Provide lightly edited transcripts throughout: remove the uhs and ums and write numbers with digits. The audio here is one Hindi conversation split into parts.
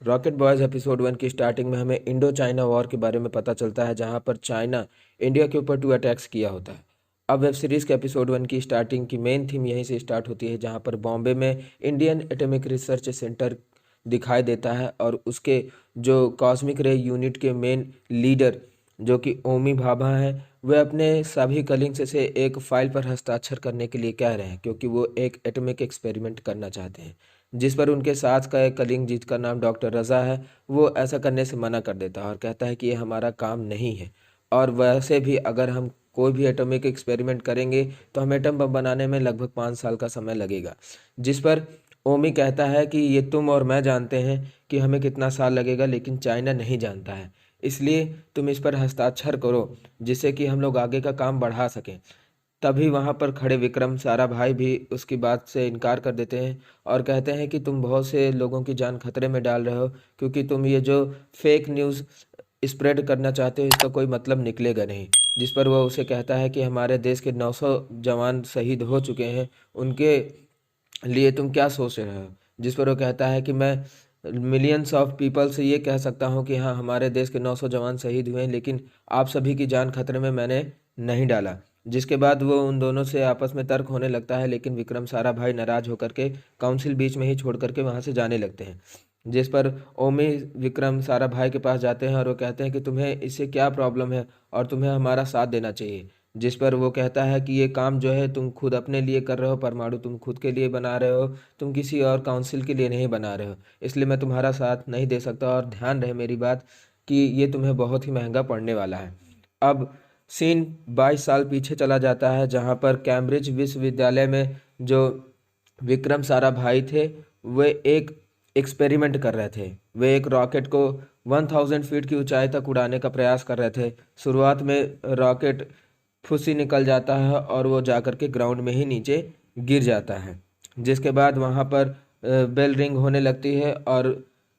रॉकेट बॉयज़ एपिसोड 1 की स्टार्टिंग में हमें इंडो चाइना वॉर के बारे में पता चलता है, जहां पर चाइना इंडिया के ऊपर 2 अटैक्स किया होता है। अब वेब सीरीज़ के एपिसोड 1 की स्टार्टिंग की मेन थीम यहीं से स्टार्ट होती है, जहां पर बॉम्बे में इंडियन एटॉमिक रिसर्च सेंटर दिखाई देता है और उसके जो कॉस्मिक रे यूनिट के मेन लीडर जो कि ओमी भाभा हैं, वे अपने सभी कलीग्स से एक फाइल पर हस्ताक्षर करने के लिए कह रहे हैं, क्योंकि वो एक एटॉमिक एक्सपेरिमेंट करना चाहते हैं। जिस पर उनके साथ का एक कलीग जिसका नाम डॉक्टर रज़ा है, वो ऐसा करने से मना कर देता है और कहता है कि ये हमारा काम नहीं है, और वैसे भी अगर हम कोई भी एटॉमिक एक्सपेरिमेंट करेंगे तो हमें एटम बम बनाने में लगभग 5 साल का समय लगेगा। जिस पर ओमी कहता है कि ये तुम और मैं जानते हैं कि हमें कितना साल लगेगा, लेकिन चाइना नहीं जानता है, इसलिए तुम इस पर हस्ताक्षर करो जिससे कि हम लोग आगे का काम बढ़ा सकें। तभी वहाँ पर खड़े विक्रम साराभाई भी उसकी बात से इनकार कर देते हैं और कहते हैं कि तुम बहुत से लोगों की जान खतरे में डाल रहे हो, क्योंकि तुम ये जो फेक न्यूज़ स्प्रेड करना चाहते हो इसका कोई मतलब निकलेगा नहीं। जिस पर वह उसे कहता है कि हमारे देश के 900 जवान शहीद हो चुके हैं, उनके लिए तुम क्या सोच रहे हो। जिस पर वो कहता है कि मैं मिलियंस ऑफ पीपल से ये कह सकता हूँ कि हाँ, हमारे देश के 900 जवान शहीद हुए हैं, लेकिन आप सभी की जान खतरे में मैंने नहीं डाला। जिसके बाद वो उन दोनों से आपस में तर्क होने लगता है, लेकिन विक्रम साराभाई नाराज होकर के काउंसिल बीच में ही छोड़ करके वहाँ से जाने लगते हैं। जिस पर ओमी विक्रम साराभाई के पास जाते हैं और वो कहते हैं कि तुम्हें इससे क्या प्रॉब्लम है और तुम्हें हमारा साथ देना चाहिए। जिस पर वो कहता है कि ये काम जो है तुम खुद अपने लिए कर रहे हो, परमाणु तुम खुद के लिए बना रहे हो, तुम किसी और काउंसिल के लिए नहीं बना रहे हो, इसलिए मैं तुम्हारा साथ नहीं दे सकता, और ध्यान रहे मेरी बात कि ये तुम्हें बहुत ही महंगा पड़ने वाला है। अब सीन 22 साल पीछे चला जाता है, जहाँ पर कैम्ब्रिज विश्वविद्यालय में जो विक्रम साराभाई थे, वे एक एक्सपेरिमेंट कर रहे थे। वे एक रॉकेट को 1000 फीट की ऊंचाई तक उड़ाने का प्रयास कर रहे थे। शुरुआत में रॉकेट फुस्सी निकल जाता है और वो जाकर के ग्राउंड में ही नीचे गिर जाता है। जिसके बाद वहाँ पर बेल रिंग होने लगती है और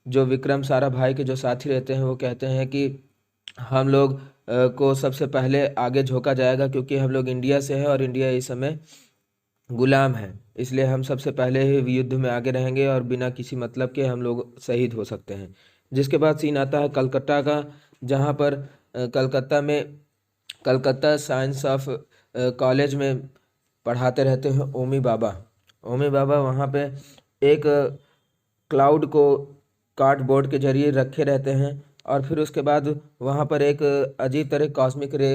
जो विक्रम साराभाई के जो साथी रहते हैं वो कहते हैं कि हम लोग को सबसे पहले आगे झोंका जाएगा, क्योंकि हम लोग इंडिया से हैं और इंडिया इस समय गुलाम है, इसलिए हम सबसे पहले ही युद्ध में आगे रहेंगे और बिना किसी मतलब के हम लोग शहीद हो सकते हैं। जिसके बाद सीन आता है कलकत्ता का, जहाँ पर कलकत्ता में कलकत्ता साइंस ऑफ कॉलेज में पढ़ाते रहते हैं ओमी बाबा। ओमी बाबा वहाँ पे एक क्लाउड को कार्डबोर्ड के जरिए रखे रहते हैं, और फिर उसके बाद वहाँ पर एक अजीब तरह कॉस्मिक रे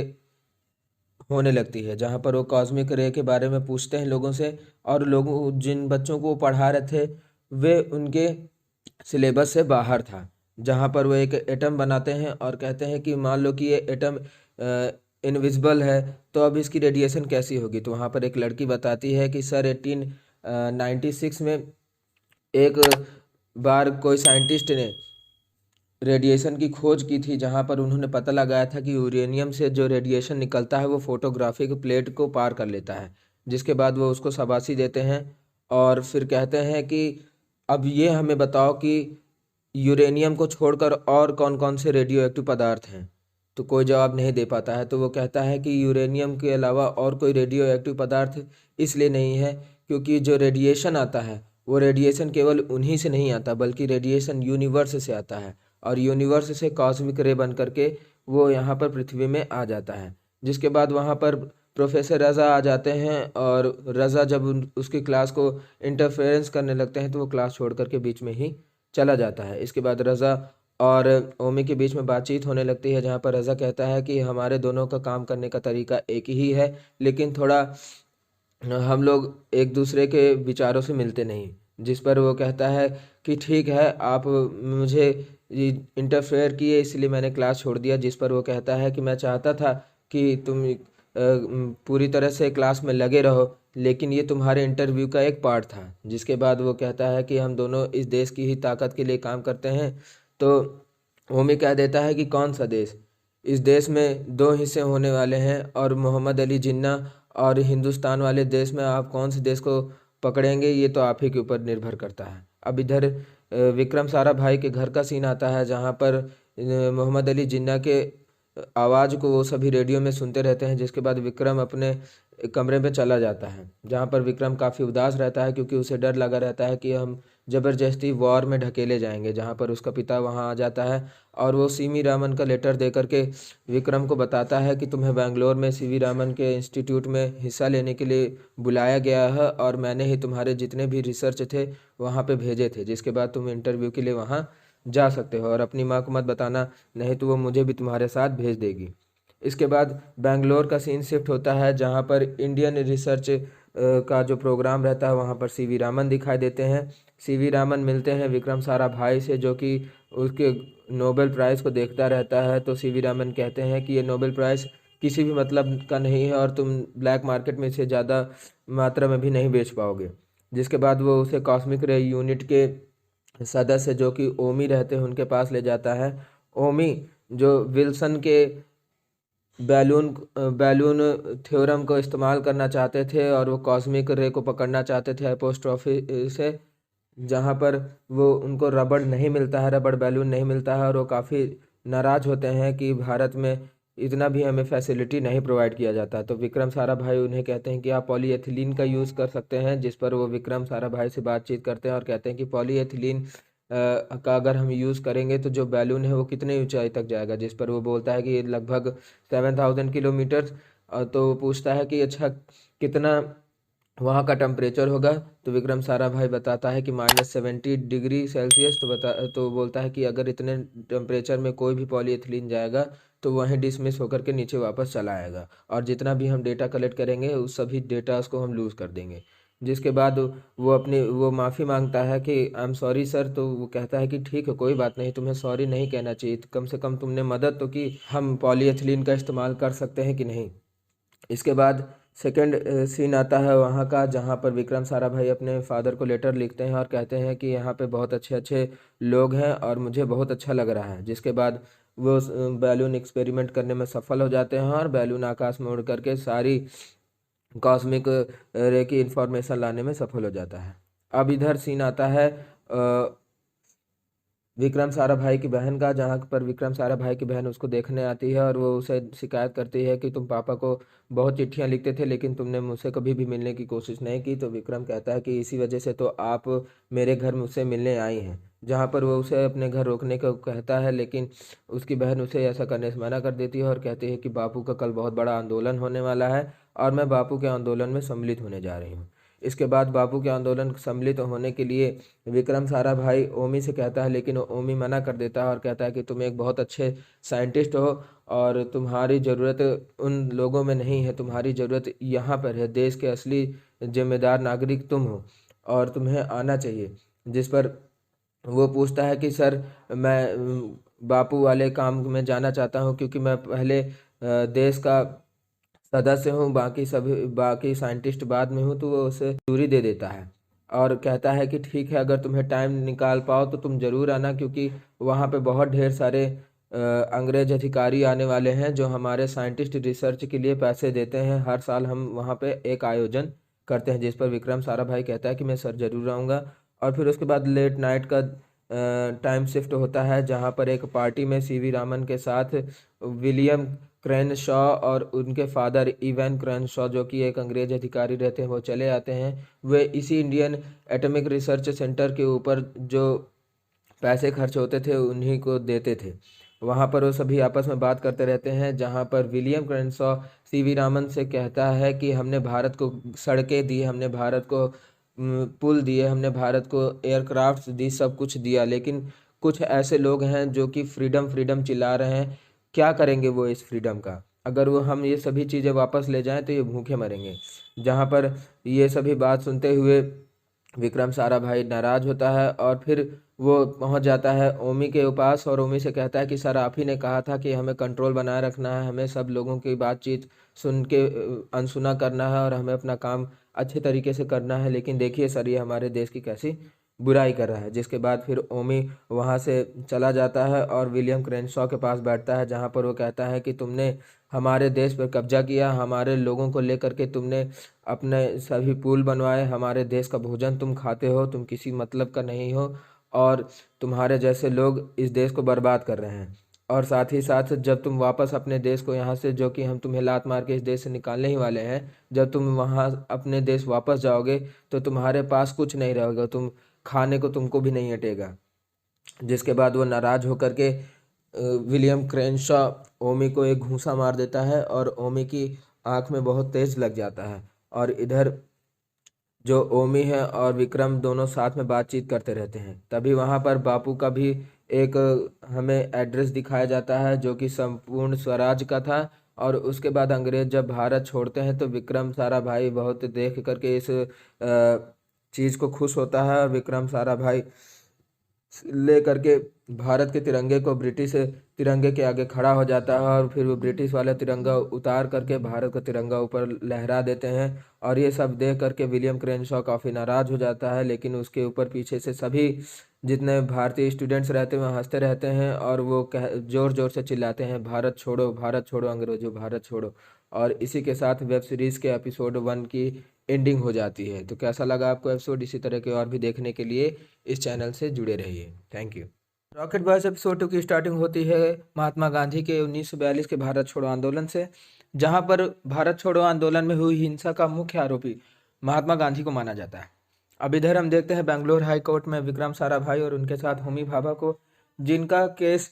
होने लगती है, जहाँ पर वो कॉस्मिक रे के बारे में पूछते हैं लोगों से, और लोगों जिन बच्चों को वो पढ़ा रहे थे वे उनके सिलेबस से बाहर था। जहाँ पर वो एक एटम बनाते हैं और कहते हैं कि मान लो कि ये एटम इनविजिबल है, तो अब इसकी रेडिएशन कैसी होगी। तो वहाँ पर एक लड़की बताती है कि सर 1896 में एक बार कोई साइंटिस्ट ने रेडिएशन की खोज की थी, जहां पर उन्होंने पता लगाया था कि यूरेनियम से जो रेडिएशन निकलता है वो फोटोग्राफिक प्लेट को पार कर लेता है। जिसके बाद वो उसको शाबाशी देते हैं और फिर कहते हैं कि अब ये हमें बताओ कि यूरेनियम को छोड़कर और कौन कौन से रेडियो एक्टिव पदार्थ हैं। तो कोई जवाब नहीं दे पाता है, तो वो कहता है कि यूरेनियम के अलावा और कोई रेडियो एक्टिव पदार्थ इसलिए नहीं है क्योंकि जो रेडिएशन आता है वो रेडिएशन केवल उन्हीं से नहीं आता, बल्कि रेडिएशन यूनिवर्स से आता है, और यूनिवर्स से कॉस्मिक रे बन करके वो यहाँ पर पृथ्वी में आ जाता है। जिसके बाद वहाँ पर प्रोफेसर रज़ा आ जाते हैं, और रज़ा जब उसकी क्लास को इंटरफेरेंस करने लगते हैं तो वो क्लास छोड़ करके बीच में ही चला जाता है। इसके बाद रज़ा और ओमी के बीच में बातचीत होने लगती है, जहाँ पर रज़ा कहता है कि हमारे दोनों का काम करने का तरीका एक ही है, लेकिन थोड़ा हम लोग एक दूसरे के विचारों से मिलते नहीं। जिस पर वो कहता है कि ठीक है, आप मुझे इंटरफेयर किए इसलिए मैंने क्लास छोड़ दिया। जिस पर वो कहता है कि मैं चाहता था कि तुम पूरी तरह से क्लास में लगे रहो, लेकिन ये तुम्हारे इंटरव्यू का एक पार्ट था। जिसके बाद वो कहता है कि हम दोनों इस देश की ही ताकत के लिए काम करते हैं। तो ओमी कह देता है कि कौन सा देश। इस देश में दो हिस्से होने वाले हैं, और मोहम्मद अली जिन्ना और हिंदुस्तान वाले देश में आप कौन से देश को पकड़ेंगे ये तो आप ही के ऊपर निर्भर करता है। अब इधर विक्रम साराभाई के घर का सीन आता है, जहाँ पर मोहम्मद अली जिन्ना के आवाज़ को वो सभी रेडियो में सुनते रहते हैं। जिसके बाद विक्रम अपने कमरे में चला जाता है, जहाँ पर विक्रम काफ़ी उदास रहता है, क्योंकि उसे डर लगा रहता है कि हम ज़बरदस्ती वॉर में ढकेले जाएंगे, जहाँ पर उसका पिता वहाँ आ जाता है और वो सीवी रामन का लेटर दे करके विक्रम को बताता है कि तुम्हें बेंगलोर में सीवी रामन के इंस्टीट्यूट में हिस्सा लेने के लिए बुलाया गया है और मैंने ही तुम्हारे जितने भी रिसर्च थे वहाँ पे भेजे थे, जिसके बाद तुम इंटरव्यू के लिए वहाँ जा सकते हो और अपनी माँ को मत बताना, नहीं तो वो मुझे भी तुम्हारे साथ भेज देगी। इसके बाद बेंगलोर का सीन शिफ्ट होता है, जहाँ पर इंडियन रिसर्च का जो प्रोग्राम रहता है वहाँ पर सीवी रामन दिखाई देते हैं। सीवी रामन मिलते हैं विक्रम साराभाई से, जो कि उसके नोबेल प्राइज़ को देखता रहता है। तो सीवी रामन कहते हैं कि ये नोबेल प्राइज़ किसी भी मतलब का नहीं है और तुम ब्लैक मार्केट में इसे ज़्यादा मात्रा में भी नहीं बेच पाओगे। जिसके बाद वो उसे कॉस्मिक रे यूनिट के सदस्य जो कि ओमी रहते हैं उनके पास ले जाता है। ओमी जो विल्सन के बैलून बैलून थ्योरम को इस्तेमाल करना चाहते थे और वो कॉस्मिक रे को पकड़ना चाहते थे अपोस्ट्रोफी से, जहाँ पर वो उनको रबड़ नहीं मिलता है, रबड़ बैलून नहीं मिलता है और वो काफ़ी नाराज़ होते हैं कि भारत में इतना भी हमें फैसिलिटी नहीं प्रोवाइड किया जाता। तो विक्रम साराभाई उन्हें कहते हैं कि आप पॉलीएथिलीन का यूज़ कर सकते हैं, जिस पर वो विक्रम साराभाई से बातचीत करते हैं और कहते हैं कि पॉलीएथिलीन का अगर हम यूज़ करेंगे तो जो बैलून है वो कितने ऊंचाई तक जाएगा, जिस पर वो बोलता है कि ये लगभग 7,000 किलोमीटर। तो वो पूछता है कि अच्छा कितना वहाँ का टेम्परेचर होगा। तो विक्रम साराभाई बताता है कि -70 डिग्री सेल्सियस। तो बोलता है कि अगर इतने टेम्परेचर में कोई भी पॉलीएथिलीन जाएगा तो वहीं डिसमिस होकर के नीचे वापस चला आएगा और जितना भी हम डेटा कलेक्ट करेंगे उस सभी डेटा को हम लूज़ कर देंगे। जिसके बाद वो माफ़ी मांगता है कि आई एम सॉरी सर। तो वो कहता है कि ठीक है, कोई बात नहीं, तुम्हें सॉरी नहीं कहना चाहिए, कम से कम तुमने मदद तो की, हम पॉलीएथिलीन का इस्तेमाल कर सकते हैं कि नहीं। इसके बाद सेकंड सीन आता है वहाँ का, जहाँ पर विक्रम साराभाई अपने फादर को लेटर लिखते हैं और कहते हैं कि यहाँ पे बहुत अच्छे अच्छे लोग हैं और मुझे बहुत अच्छा लग रहा है। जिसके बाद वो बैलून एक्सपेरिमेंट करने में सफल हो जाते हैं और बैलून आकाश में उड़ करके सारी कॉस्मिक रे की इंफॉर्मेशन लाने में सफल हो जाता है। अब इधर सीन आता है विक्रम साराभाई की बहन का, जहाँ पर विक्रम साराभाई की बहन उसको देखने आती है और वो उसे शिकायत करती है कि तुम पापा को बहुत चिट्ठियां लिखते थे लेकिन तुमने मुझसे कभी भी मिलने की कोशिश नहीं की। तो विक्रम कहता है कि इसी वजह से तो आप मेरे घर मुझसे मिलने आई हैं। जहाँ पर वो उसे अपने घर रोकने को कहता है, लेकिन उसकी बहन उसे ऐसा करने से मना कर देती है और कहती है कि बापू का कल बहुत बड़ा आंदोलन होने वाला है और मैं बापू के आंदोलन में सम्मिलित होने जा रही हूँ। इसके बाद बापू के आंदोलन सम्मिलित होने के लिए विक्रम साराभाई ओमी से कहता है, लेकिन ओमी मना कर देता है और कहता है कि तुम एक बहुत अच्छे साइंटिस्ट हो और तुम्हारी ज़रूरत उन लोगों में नहीं है, तुम्हारी ज़रूरत यहाँ पर है, देश के असली जिम्मेदार नागरिक तुम हो और तुम्हें आना चाहिए। जिस पर वो पूछता है कि सर मैं बापू वाले काम में जाना चाहता हूँ क्योंकि मैं पहले देश का सदस्य हूँ, बाकी साइंटिस्ट बाद में हूँ। तो वो उसे दूरी दे देता है और कहता है कि ठीक है, अगर तुम्हें टाइम निकाल पाओ तो तुम ज़रूर आना, क्योंकि वहाँ पे बहुत ढेर सारे अंग्रेज अधिकारी आने वाले हैं जो हमारे साइंटिस्ट रिसर्च के लिए पैसे देते हैं। हर साल हम वहाँ पे एक आयोजन करते हैं। जिस पर विक्रम साराभाई कहता है कि मैं सर ज़रूर आऊँगा। और फिर उसके बाद लेट नाइट का टाइम शिफ्ट होता है, जहाँ पर एक पार्टी में सीवी रामन के साथ विलियम क्रैनशॉ और उनके फादर इवैन क्रैनशॉ, जो कि एक अंग्रेज अधिकारी रहते हैं, वो चले आते हैं। वे इसी इंडियन एटॉमिक रिसर्च सेंटर के ऊपर जो पैसे खर्च होते थे उन्हीं को देते थे। वहाँ पर वो सभी आपस में बात करते रहते हैं, जहाँ पर विलियम क्रैनशॉ सीवी रामन से कहता है कि हमने भारत को सड़कें दी, हमने भारत को पुल दिए, हमने भारत को एयरक्राफ्ट दी, सब कुछ दिया, लेकिन कुछ ऐसे लोग हैं जो कि फ्रीडम फ्रीडम चिल्ला रहे हैं। क्या करेंगे वो इस फ्रीडम का? अगर वो हम ये सभी चीज़ें वापस ले जाएं तो ये भूखे मरेंगे। जहाँ पर ये सभी बात सुनते हुए विक्रम साराभाई नाराज होता है और फिर वो पहुंच जाता है ओमी के पास और ओमी से कहता है कि सर आप ही ने कहा था कि हमें कंट्रोल बनाए रखना है, हमें सब लोगों की बातचीत सुन के अनसुना करना है और हमें अपना काम अच्छे तरीके से करना है, लेकिन देखिए सर ये हमारे देश की कैसी बुराई कर रहा है। जिसके बाद फिर ओमी वहाँ से चला जाता है और विलियम क्रैनशॉ के पास बैठता है, जहाँ पर वो कहता है कि तुमने हमारे देश पर कब्जा किया, हमारे लोगों को लेकर के तुमने अपने सभी पुल बनवाए, हमारे देश का भोजन तुम खाते हो, तुम किसी मतलब का नहीं हो और तुम्हारे जैसे लोग इस देश को बर्बाद कर रहे हैं। और साथ ही साथ जब तुम वापस अपने देश को यहाँ से, जो कि हम तुम्हें लात मार के इस देश से निकालने ही वाले हैं, जब तुम वहाँ अपने देश वापस जाओगे तो तुम्हारे पास कुछ नहीं रहेगा, तुम खाने को तुमको भी नहीं अटेगा। जिसके बाद वो नाराज होकर के विलियम क्रेनशॉ ओमी को एक घूंसा मार देता है और ओमी की आंख में बहुत तेज लग जाता है। और इधर जो ओमी है और विक्रम दोनों साथ में बातचीत करते रहते हैं। तभी वहाँ पर बापू का भी एक हमें एड्रेस दिखाया जाता है जो कि संपूर्ण स्वराज का था। और उसके बाद अंग्रेज जब भारत छोड़ते हैं तो विक्रम साराभाई बहुत देख करके इस चीज़ को खुश होता है। और विक्रम साराभाई ले करके भारत के तिरंगे को ब्रिटिश तिरंगे के आगे खड़ा हो जाता है और फिर वो ब्रिटिश वाला तिरंगा उतार करके भारत का तिरंगा ऊपर लहरा देते हैं। और ये सब देख करके विलियम क्रेनशॉ काफ़ी नाराज़ हो जाता है, लेकिन उसके ऊपर पीछे से सभी जितने भारतीय स्टूडेंट्स रहते हैं वह हंसते रहते हैं और वो जोर जोर से चिल्लाते हैं, भारत छोड़ो अंग्रेजों, भारत छोड़ो। और इसी के साथ वेब सीरीज़ के एपिसोड 1 की एंडिंग हो जाती है। तो कैसा लगा आपको एपिसोड? इसी तरह के और भी देखने के लिए इस चैनल से जुड़े रहिए। Thank you. Rocket boys episode 2 की स्टार्टिंग होती है महात्मा गांधी के 1942 के भारत छोड़ो आंदोलन से, जहां पर भारत छोड़ो आंदोलन में हुई हिंसा का मुख्य आरोपी महात्मा गांधी को माना जाता है। अब इधर हम देखते हैं बेंगलोर हाई कोर्ट में विक्रम साराभाई और उनके साथ होमी भाभा को, जिनका केस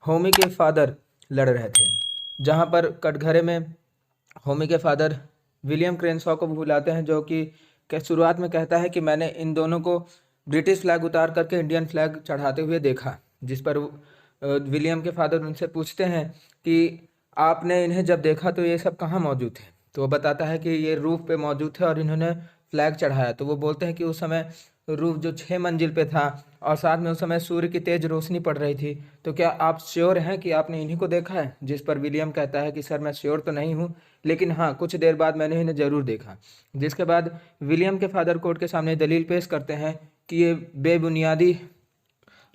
होमी के फादर लड़ रहे थे। जहां पर कटघरे में होमी के फादर विलियम क्रेनशॉ को बुलाते हैं, जो कि शुरुआत में कहता है कि मैंने इन दोनों को ब्रिटिश फ्लैग उतार करके इंडियन फ्लैग चढ़ाते हुए देखा। जिस पर विलियम के फादर उनसे पूछते हैं कि आपने इन्हें जब देखा तो ये सब कहाँ मौजूद थे? तो वो बताता है कि ये रूफ पे मौजूद थे और इन्होंने फ्लैग चढ़ाया। तो वो बोलते हैं कि उस समय रूफ जो 6 मंजिल पे था और साथ में उस समय सूर्य की तेज रोशनी पड़ रही थी, तो क्या आप श्योर हैं कि आपने इन्हीं को देखा है? जिस पर विलियम कहता है कि सर मैं श्योर तो नहीं हूँ, लेकिन हाँ कुछ देर बाद मैंने इन्हें ज़रूर देखा। जिसके बाद विलियम के फादर कोर्ट के सामने दलील पेश करते हैं कि ये बेबुनियादी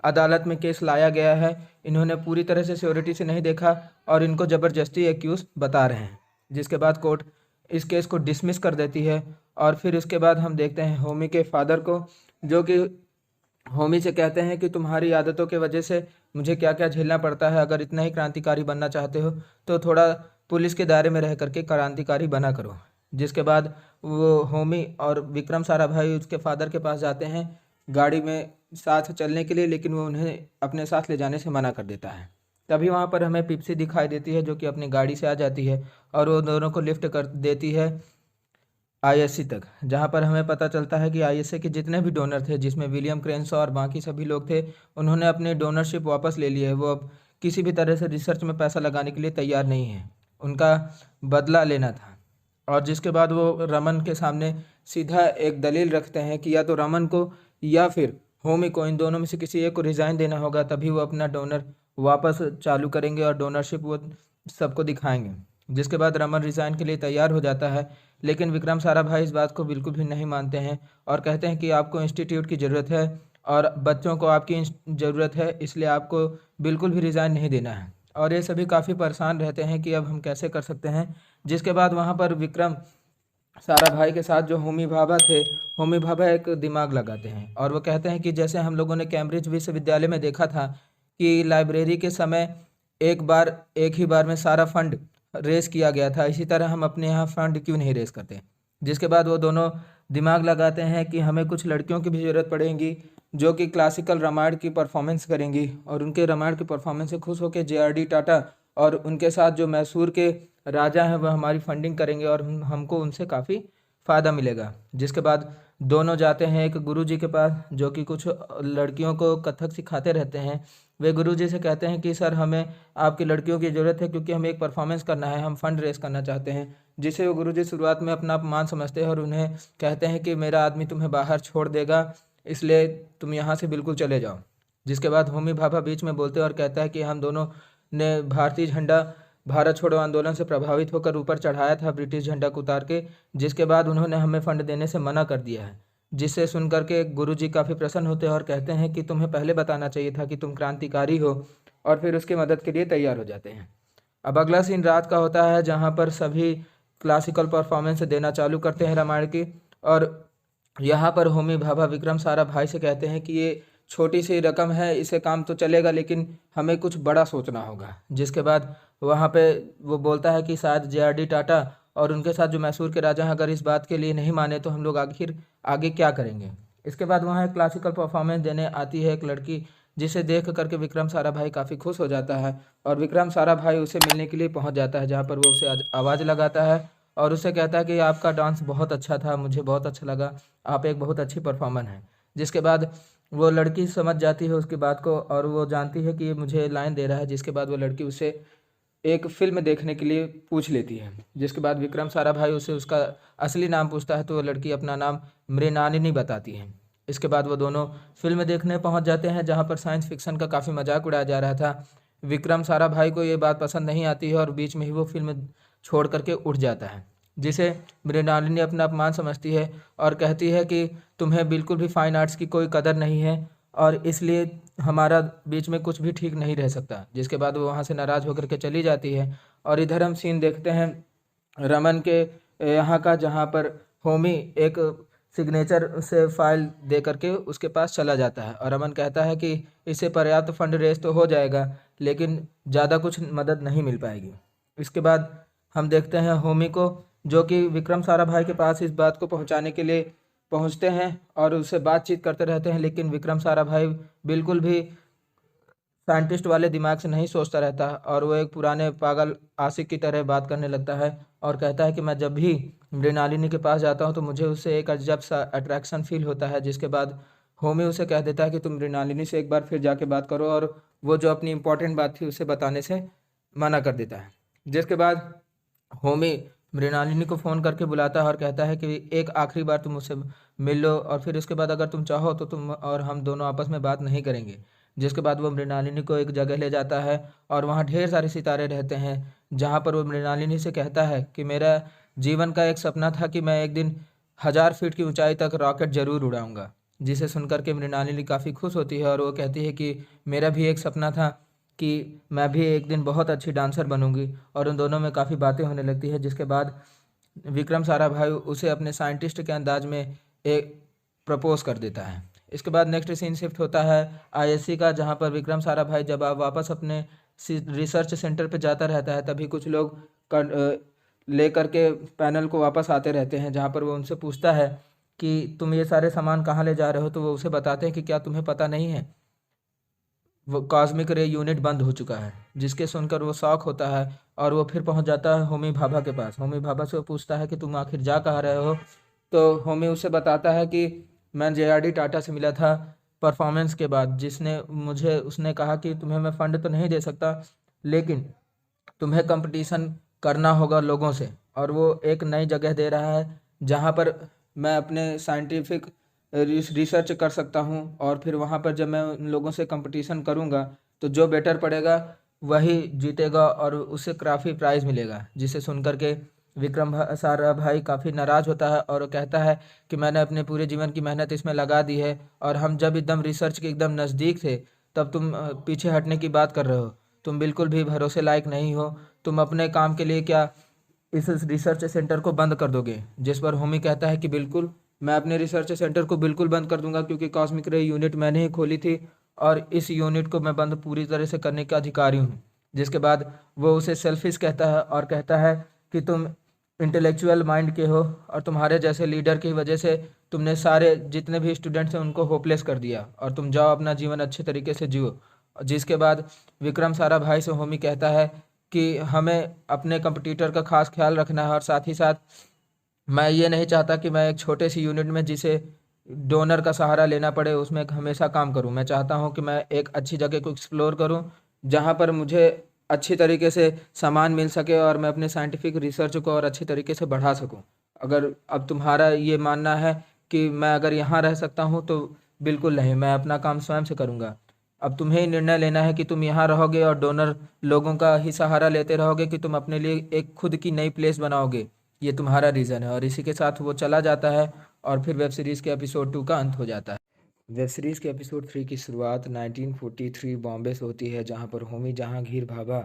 अदालत में केस लाया गया है, इन्होंने पूरी तरह से श्योरिटी से नहीं देखा और इनको ज़बरदस्ती एक्यूज बता रहे हैं। जिसके बाद कोर्ट इस केस को डिसमिस कर देती है। और फिर उसके बाद हम देखते हैं होमी के फादर को, जो कि होमी से कहते हैं कि तुम्हारी आदतों के वजह से मुझे क्या क्या झेलना पड़ता है, अगर इतना ही क्रांतिकारी बनना चाहते हो तो थोड़ा पुलिस के दायरे में रह करके क्रांतिकारी बना करो। जिसके बाद वो होमी और विक्रम साराभाई उसके फादर के पास जाते हैं गाड़ी में साथ चलने के लिए, लेकिन वो उन्हें अपने साथ ले जाने से मना कर देता है। तभी वहाँ पर हमें पिप्सी दिखाई देती है, जो कि अपनी गाड़ी से आ जाती है और वो दोनों को लिफ्ट कर देती है आईएससी तक, जहाँ पर हमें पता चलता है कि आईएससी के जितने भी डोनर थे, जिसमें विलियम क्रेनशॉ और बाकी सभी लोग थे, उन्होंने अपनी डोनरशिप वापस ले ली है। वो अब किसी भी तरह से रिसर्च में पैसा लगाने के लिए तैयार नहीं है, उनका बदला लेना था। और जिसके बाद वो रमन के सामने सीधा एक दलील रखते हैं कि या तो रमन को या फिर होमी को, इन दोनों में से किसी एक को रिज़ाइन देना होगा, तभी वो अपना डोनर वापस चालू करेंगे और डोनरशिप वो सबको दिखाएंगे। जिसके बाद रमन रिज़ाइन के लिए तैयार हो जाता है, लेकिन विक्रम साराभाई इस बात को बिल्कुल भी नहीं मानते हैं और कहते हैं कि आपको इंस्टीट्यूट की ज़रूरत है और बच्चों को आपकी ज़रूरत है, इसलिए आपको बिल्कुल भी रिज़ाइन नहीं देना है। और ये सभी काफ़ी परेशान रहते हैं कि अब हम कैसे कर सकते हैं। जिसके बाद वहाँ पर विक्रम साराभाई के साथ जो होमी भाभा थे, होमी भाभा एक दिमाग लगाते हैं और वो कहते हैं कि जैसे हम लोगों ने कैम्ब्रिज विश्वविद्यालय में देखा था कि लाइब्रेरी के समय एक ही बार में सारा फंड रेस किया गया था, इसी तरह हम अपने यहाँ फंड क्यों नहीं रेस करते। जिसके बाद वो दोनों दिमाग लगाते हैं कि हमें कुछ लड़कियों की भी ज़रूरत पड़ेगी जो कि क्लासिकल रामायण की परफॉर्मेंस करेंगी, और उनके रामायण की परफॉर्मेंस से खुश होकर जेआरडी टाटा और उनके साथ जो मैसूर के राजा हैं वह हमारी फंडिंग करेंगे और हमको उनसे काफ़ी फ़ायदा मिलेगा। जिसके बाद दोनों जाते हैं एक गुरुजी के पास, जो कि कुछ लड़कियों को कथक सिखाते रहते हैं। वे गुरुजी से कहते हैं कि सर हमें आपकी लड़कियों की ज़रूरत है क्योंकि हमें एक परफॉर्मेंस करना है, हम फंड रेस करना चाहते हैं। जिसे वो गुरुजी शुरुआत में अपना अपमान समझते हैं और उन्हें कहते हैं कि मेरा आदमी तुम्हें बाहर छोड़ देगा, इसलिए तुम यहाँ से बिल्कुल चले जाओ। जिसके बाद होमी भाभा बीच में बोलते हैं और कहता है कि हम दोनों ने भारतीय झंडा भारत छोड़ो आंदोलन से प्रभावित होकर ऊपर चढ़ाया था ब्रिटिश झंडा को उतार के। जिसके बाद उन्होंने हमें फंड देने से मना कर दिया है। जिसे सुनकर के गुरुजी काफ़ी प्रसन्न होते हैं और कहते हैं कि तुम्हें पहले बताना चाहिए था कि तुम क्रांतिकारी हो, और फिर उसकी मदद के लिए तैयार हो जाते हैं। अब अगला सीन रात का होता है, जहाँ पर सभी क्लासिकल परफॉर्मेंस देना चालू करते हैं रामायण की। और यहाँ पर होमी भाभा विक्रम साराभाई से कहते हैं कि ये छोटी सी रकम है, इससे काम तो चलेगा, लेकिन हमें कुछ बड़ा सोचना होगा। जिसके बाद वहाँ पे वो बोलता है कि शायद जेआरडी टाटा और उनके साथ जो मैसूर के राजा हैं अगर इस बात के लिए नहीं माने तो हम लोग आखिर आगे क्या करेंगे। इसके बाद वहाँ एक क्लासिकल परफॉर्मेंस देने आती है एक लड़की, जिसे देख करके विक्रम साराभाई काफ़ी खुश हो जाता है और विक्रम साराभाई उसे मिलने के लिए पहुँच जाता है, जहाँ पर वो उसे आवाज़ लगाता है और उसे कहता है कि आपका डांस बहुत अच्छा था, मुझे बहुत अच्छा लगा, आप एक बहुत अच्छी परफॉर्मर हैं। जिसके बाद वो लड़की समझ जाती है उसकी बात को और वो जानती है कि ये मुझे लाइन दे रहा है। जिसके बाद वो लड़की उसे एक फ़िल्म देखने के लिए पूछ लेती है। जिसके बाद विक्रम साराभाई उसे उसका असली नाम पूछता है तो वो लड़की अपना नाम मृणालिनी बताती है। इसके बाद वो दोनों फ़िल्म देखने पहुंच जाते हैं, जहां पर साइंस फिक्शन का काफ़ी मजाक उड़ाया जा रहा था। विक्रम साराभाई को ये बात पसंद नहीं आती है और बीच में ही वो फिल्म छोड़ करके उठ जाता है, जिसे मृणालिनी अपना अपमान समझती है और कहती है कि तुम्हें बिल्कुल भी फाइन आर्ट्स की कोई कदर नहीं है और इसलिए हमारा बीच में कुछ भी ठीक नहीं रह सकता। जिसके बाद वो वहाँ से नाराज़ होकर के चली जाती है और इधर हम सीन देखते हैं रमन के यहाँ का, जहाँ पर होमी एक सिग्नेचर से फाइल दे करके उसके पास चला जाता है और रमन कहता है कि इससे पर्याप्त फंड रेज तो हो जाएगा लेकिन ज़्यादा कुछ मदद नहीं मिल पाएगी। इसके बाद हम देखते हैं होमी को, जो कि विक्रम साराभाई के पास इस बात को पहुंचाने के लिए पहुंचते हैं और उससे बातचीत करते रहते हैं, लेकिन विक्रम साराभाई बिल्कुल भी साइंटिस्ट वाले दिमाग से नहीं सोचता रहता और वो एक पुराने पागल आशिक की तरह बात करने लगता है और कहता है कि मैं जब भी मृणालिनी के पास जाता हूँ तो मुझे उससे एक अजब सा अट्रैक्शन फील होता है। जिसके बाद होमी उसे कह देता है कि तुम मृणालिनी से एक बार फिर जाके बात करो और वो जो अपनी इंपॉर्टेंट बात थी उसे बताने से मना कर देता है। जिसके बाद होमी मृणालिनी को फ़ोन करके बुलाता है और कहता है कि एक आखिरी बार तुम मुझसे मिल लो और फिर उसके बाद अगर तुम चाहो तो तुम और हम दोनों आपस में बात नहीं करेंगे। जिसके बाद वो मृणालिनी को एक जगह ले जाता है और वहाँ ढेर सारे सितारे रहते हैं, जहाँ पर वो मृणालिनी से कहता है कि मेरा जीवन का एक सपना था कि मैं एक दिन 1000 फीट की ऊंचाई तक रॉकेट जरूर उड़ाऊंगा। जिसे सुनकर के मृणालिनी काफ़ी खुश होती है और वो कहती है कि मेरा भी एक सपना था कि मैं भी एक दिन बहुत अच्छी डांसर बनूंगी और उन दोनों में काफ़ी बातें होने लगती है। जिसके बाद विक्रम साराभाई उसे अपने साइंटिस्ट के अंदाज में एक प्रपोज कर देता है। इसके बाद नेक्स्ट सीन शिफ्ट होता है आईएससी का, जहाँ पर विक्रम साराभाई जब आप वापस अपने रिसर्च सेंटर पे जाता रहता है तभी कुछ लोग ले करके पैनल को वापस आते रहते हैं, जहाँ पर वो उनसे पूछता है कि तुम ये सारे सामान कहाँ ले जा रहे हो। तो वो उसे बताते हैं कि क्या तुम्हें पता नहीं है, वो कॉस्मिक रे यूनिट बंद हो चुका है। जिसके सुनकर वो शॉक होता है और वो फिर पहुंच जाता है होमी भाभा के पास। होमी भाभा से वो पूछता है कि तुम आखिर जा कहाँ रहे हो। तो होमी उसे बताता है कि मैं जेआरडी टाटा से मिला था परफॉर्मेंस के बाद, जिसने मुझे उसने कहा कि तुम्हें मैं फंड तो नहीं दे सकता लेकिन तुम्हें कंपटीशन करना होगा लोगों से, और वो एक नई जगह दे रहा है जहाँ पर मैं अपने साइंटिफिक रिसर्च कर सकता हूँ और फिर वहाँ पर जब मैं उन लोगों से कंपटीशन करूँगा तो जो बेटर पड़ेगा वही जीतेगा और उसे काफ़ी प्राइज़ मिलेगा। जिसे सुनकर के साराभाई काफ़ी नाराज़ होता है और कहता है कि मैंने अपने पूरे जीवन की मेहनत इसमें लगा दी है और हम जब एकदम रिसर्च के एकदम नज़दीक थे तब तुम पीछे हटने की बात कर रहे हो। तुम बिल्कुल भी भरोसे लायक नहीं हो, तुम अपने काम के लिए क्या इस रिसर्च सेंटर को बंद कर दोगे। जिस पर होमी कहता है कि बिल्कुल, मैं अपने रिसर्च सेंटर को बिल्कुल बंद कर दूंगा क्योंकि कॉस्मिक रे यूनिट मैंने ही खोली थी और इस यूनिट को मैं बंद पूरी तरह से करने का अधिकारी हूँ। जिसके बाद वो उसे सेल्फिश कहता है और कहता है कि तुम इंटेलेक्चुअल माइंड के हो और तुम्हारे जैसे लीडर की वजह से तुमने सारे जितने भी स्टूडेंट्स हैं उनको होपलेस कर दिया और तुम जाओ अपना जीवन अच्छे तरीके से जियो। जिसके बाद विक्रम साराभाई से होमी कहता है कि हमें अपने कंपटीटर का खास ख्याल रखना है और साथ ही साथ मैं ये नहीं चाहता कि मैं एक छोटे सी यूनिट में जिसे डोनर का सहारा लेना पड़े उसमें हमेशा काम करूं। मैं चाहता हूं कि मैं एक अच्छी जगह को एक्सप्लोर करूं जहां पर मुझे अच्छी तरीके से सामान मिल सके और मैं अपने साइंटिफिक रिसर्च को और अच्छी तरीके से बढ़ा सकूं। अगर अब तुम्हारा ये मानना है कि मैं अगर यहाँ रह सकता हूँ तो बिल्कुल नहीं, मैं अपना काम स्वयं से करूँगा। अब तुम्हें ही निर्णय लेना है कि तुम यहाँ रहोगे और डोनर लोगों का ही सहारा लेते रहोगे कि तुम अपने लिए एक खुद की नई प्लेस बनाओगे। ये तुम्हारा रीज़न है। और इसी के साथ वो चला जाता है और फिर वेब सीरीज़ के एपिसोड 2 का अंत हो जाता है। वेब सीरीज़ के एपिसोड 3 की शुरुआत 1943 बॉम्बे से होती है, जहाँ पर होमी जहांगीर भाभा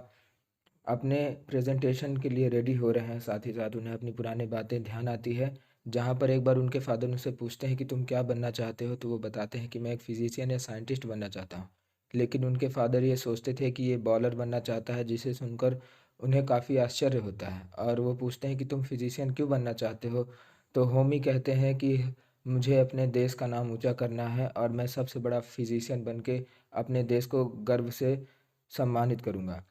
अपने प्रेजेंटेशन के लिए रेडी हो रहे हैं। साथ ही साथ उन्हें अपनी पुरानी बातें ध्यान आती है, जहाँ पर एक बार उनके फादर उनसे पूछते हैं कि तुम क्या बनना चाहते हो, तो वो बताते हैं कि मैं एक फिजिशियन या साइंटिस्ट बनना चाहता हूँ। लेकिन उनके फादर ये सोचते थे कि ये बॉलर बनना चाहता है, जिसे सुनकर उन्हें काफ़ी आश्चर्य होता है और वो पूछते हैं कि तुम फिजिशियन क्यों बनना चाहते हो। तो होमी कहते हैं कि मुझे अपने देश का नाम ऊंचा करना है और मैं सबसे बड़ा फिजिशियन बन के अपने देश को गर्व से सम्मानित करूंगा।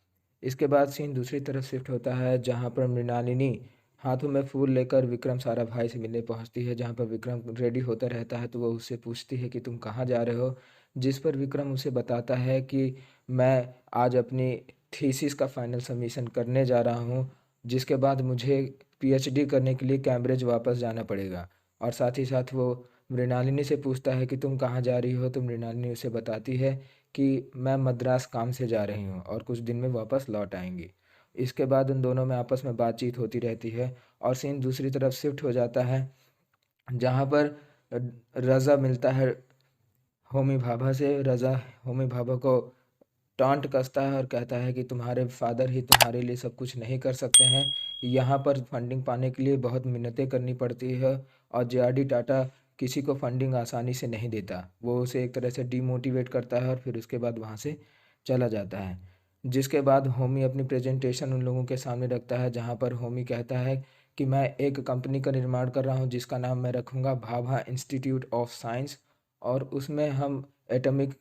इसके बाद सीन दूसरी तरफ शिफ्ट होता है जहां पर मृणालिनी हाथों में फूल लेकर विक्रम साराभाई से मिलने पहुंचती है। जहां पर विक्रम रेडी होता रहता है तो वो उससे पूछती है कि तुम कहाँ जा रहे हो, जिस पर विक्रम उसे बताता है कि मैं आज अपनी थीसिस का फाइनल सबमिशन करने जा रहा हूँ, जिसके बाद मुझे पीएचडी करने के लिए कैम्ब्रिज वापस जाना पड़ेगा। और साथ ही साथ वो मृणालिनी से पूछता है कि तुम कहाँ जा रही हो, तो मृणालिनी उसे बताती है कि मैं मद्रास काम से जा रही हूँ और कुछ दिन में वापस लौट आएंगी। इसके बाद उन दोनों में आपस में बातचीत होती रहती है और सीन दूसरी तरफ शिफ्ट हो जाता है जहाँ पर रज़ा मिलता है होमी भाभा से। रज़ा होमी भाभा को टॉन्ट कसता है और कहता है कि तुम्हारे फादर ही तुम्हारे लिए सब कुछ नहीं कर सकते हैं, यहाँ पर फंडिंग पाने के लिए बहुत मिन्नतें करनी पड़ती है और जेआरडी टाटा किसी को फंडिंग आसानी से नहीं देता। वो उसे एक तरह से डीमोटिवेट करता है और फिर उसके बाद वहाँ से चला जाता है। जिसके बाद होमी अपनी प्रेजेंटेशन उन लोगों के सामने रखता है जहाँ पर होमी कहता है कि मैं एक कंपनी का निर्माण कर रहा हूँ जिसका नाम मैं रखूँगा भाभा इंस्टीट्यूट ऑफ साइंस, और उसमें हम एटॉमिक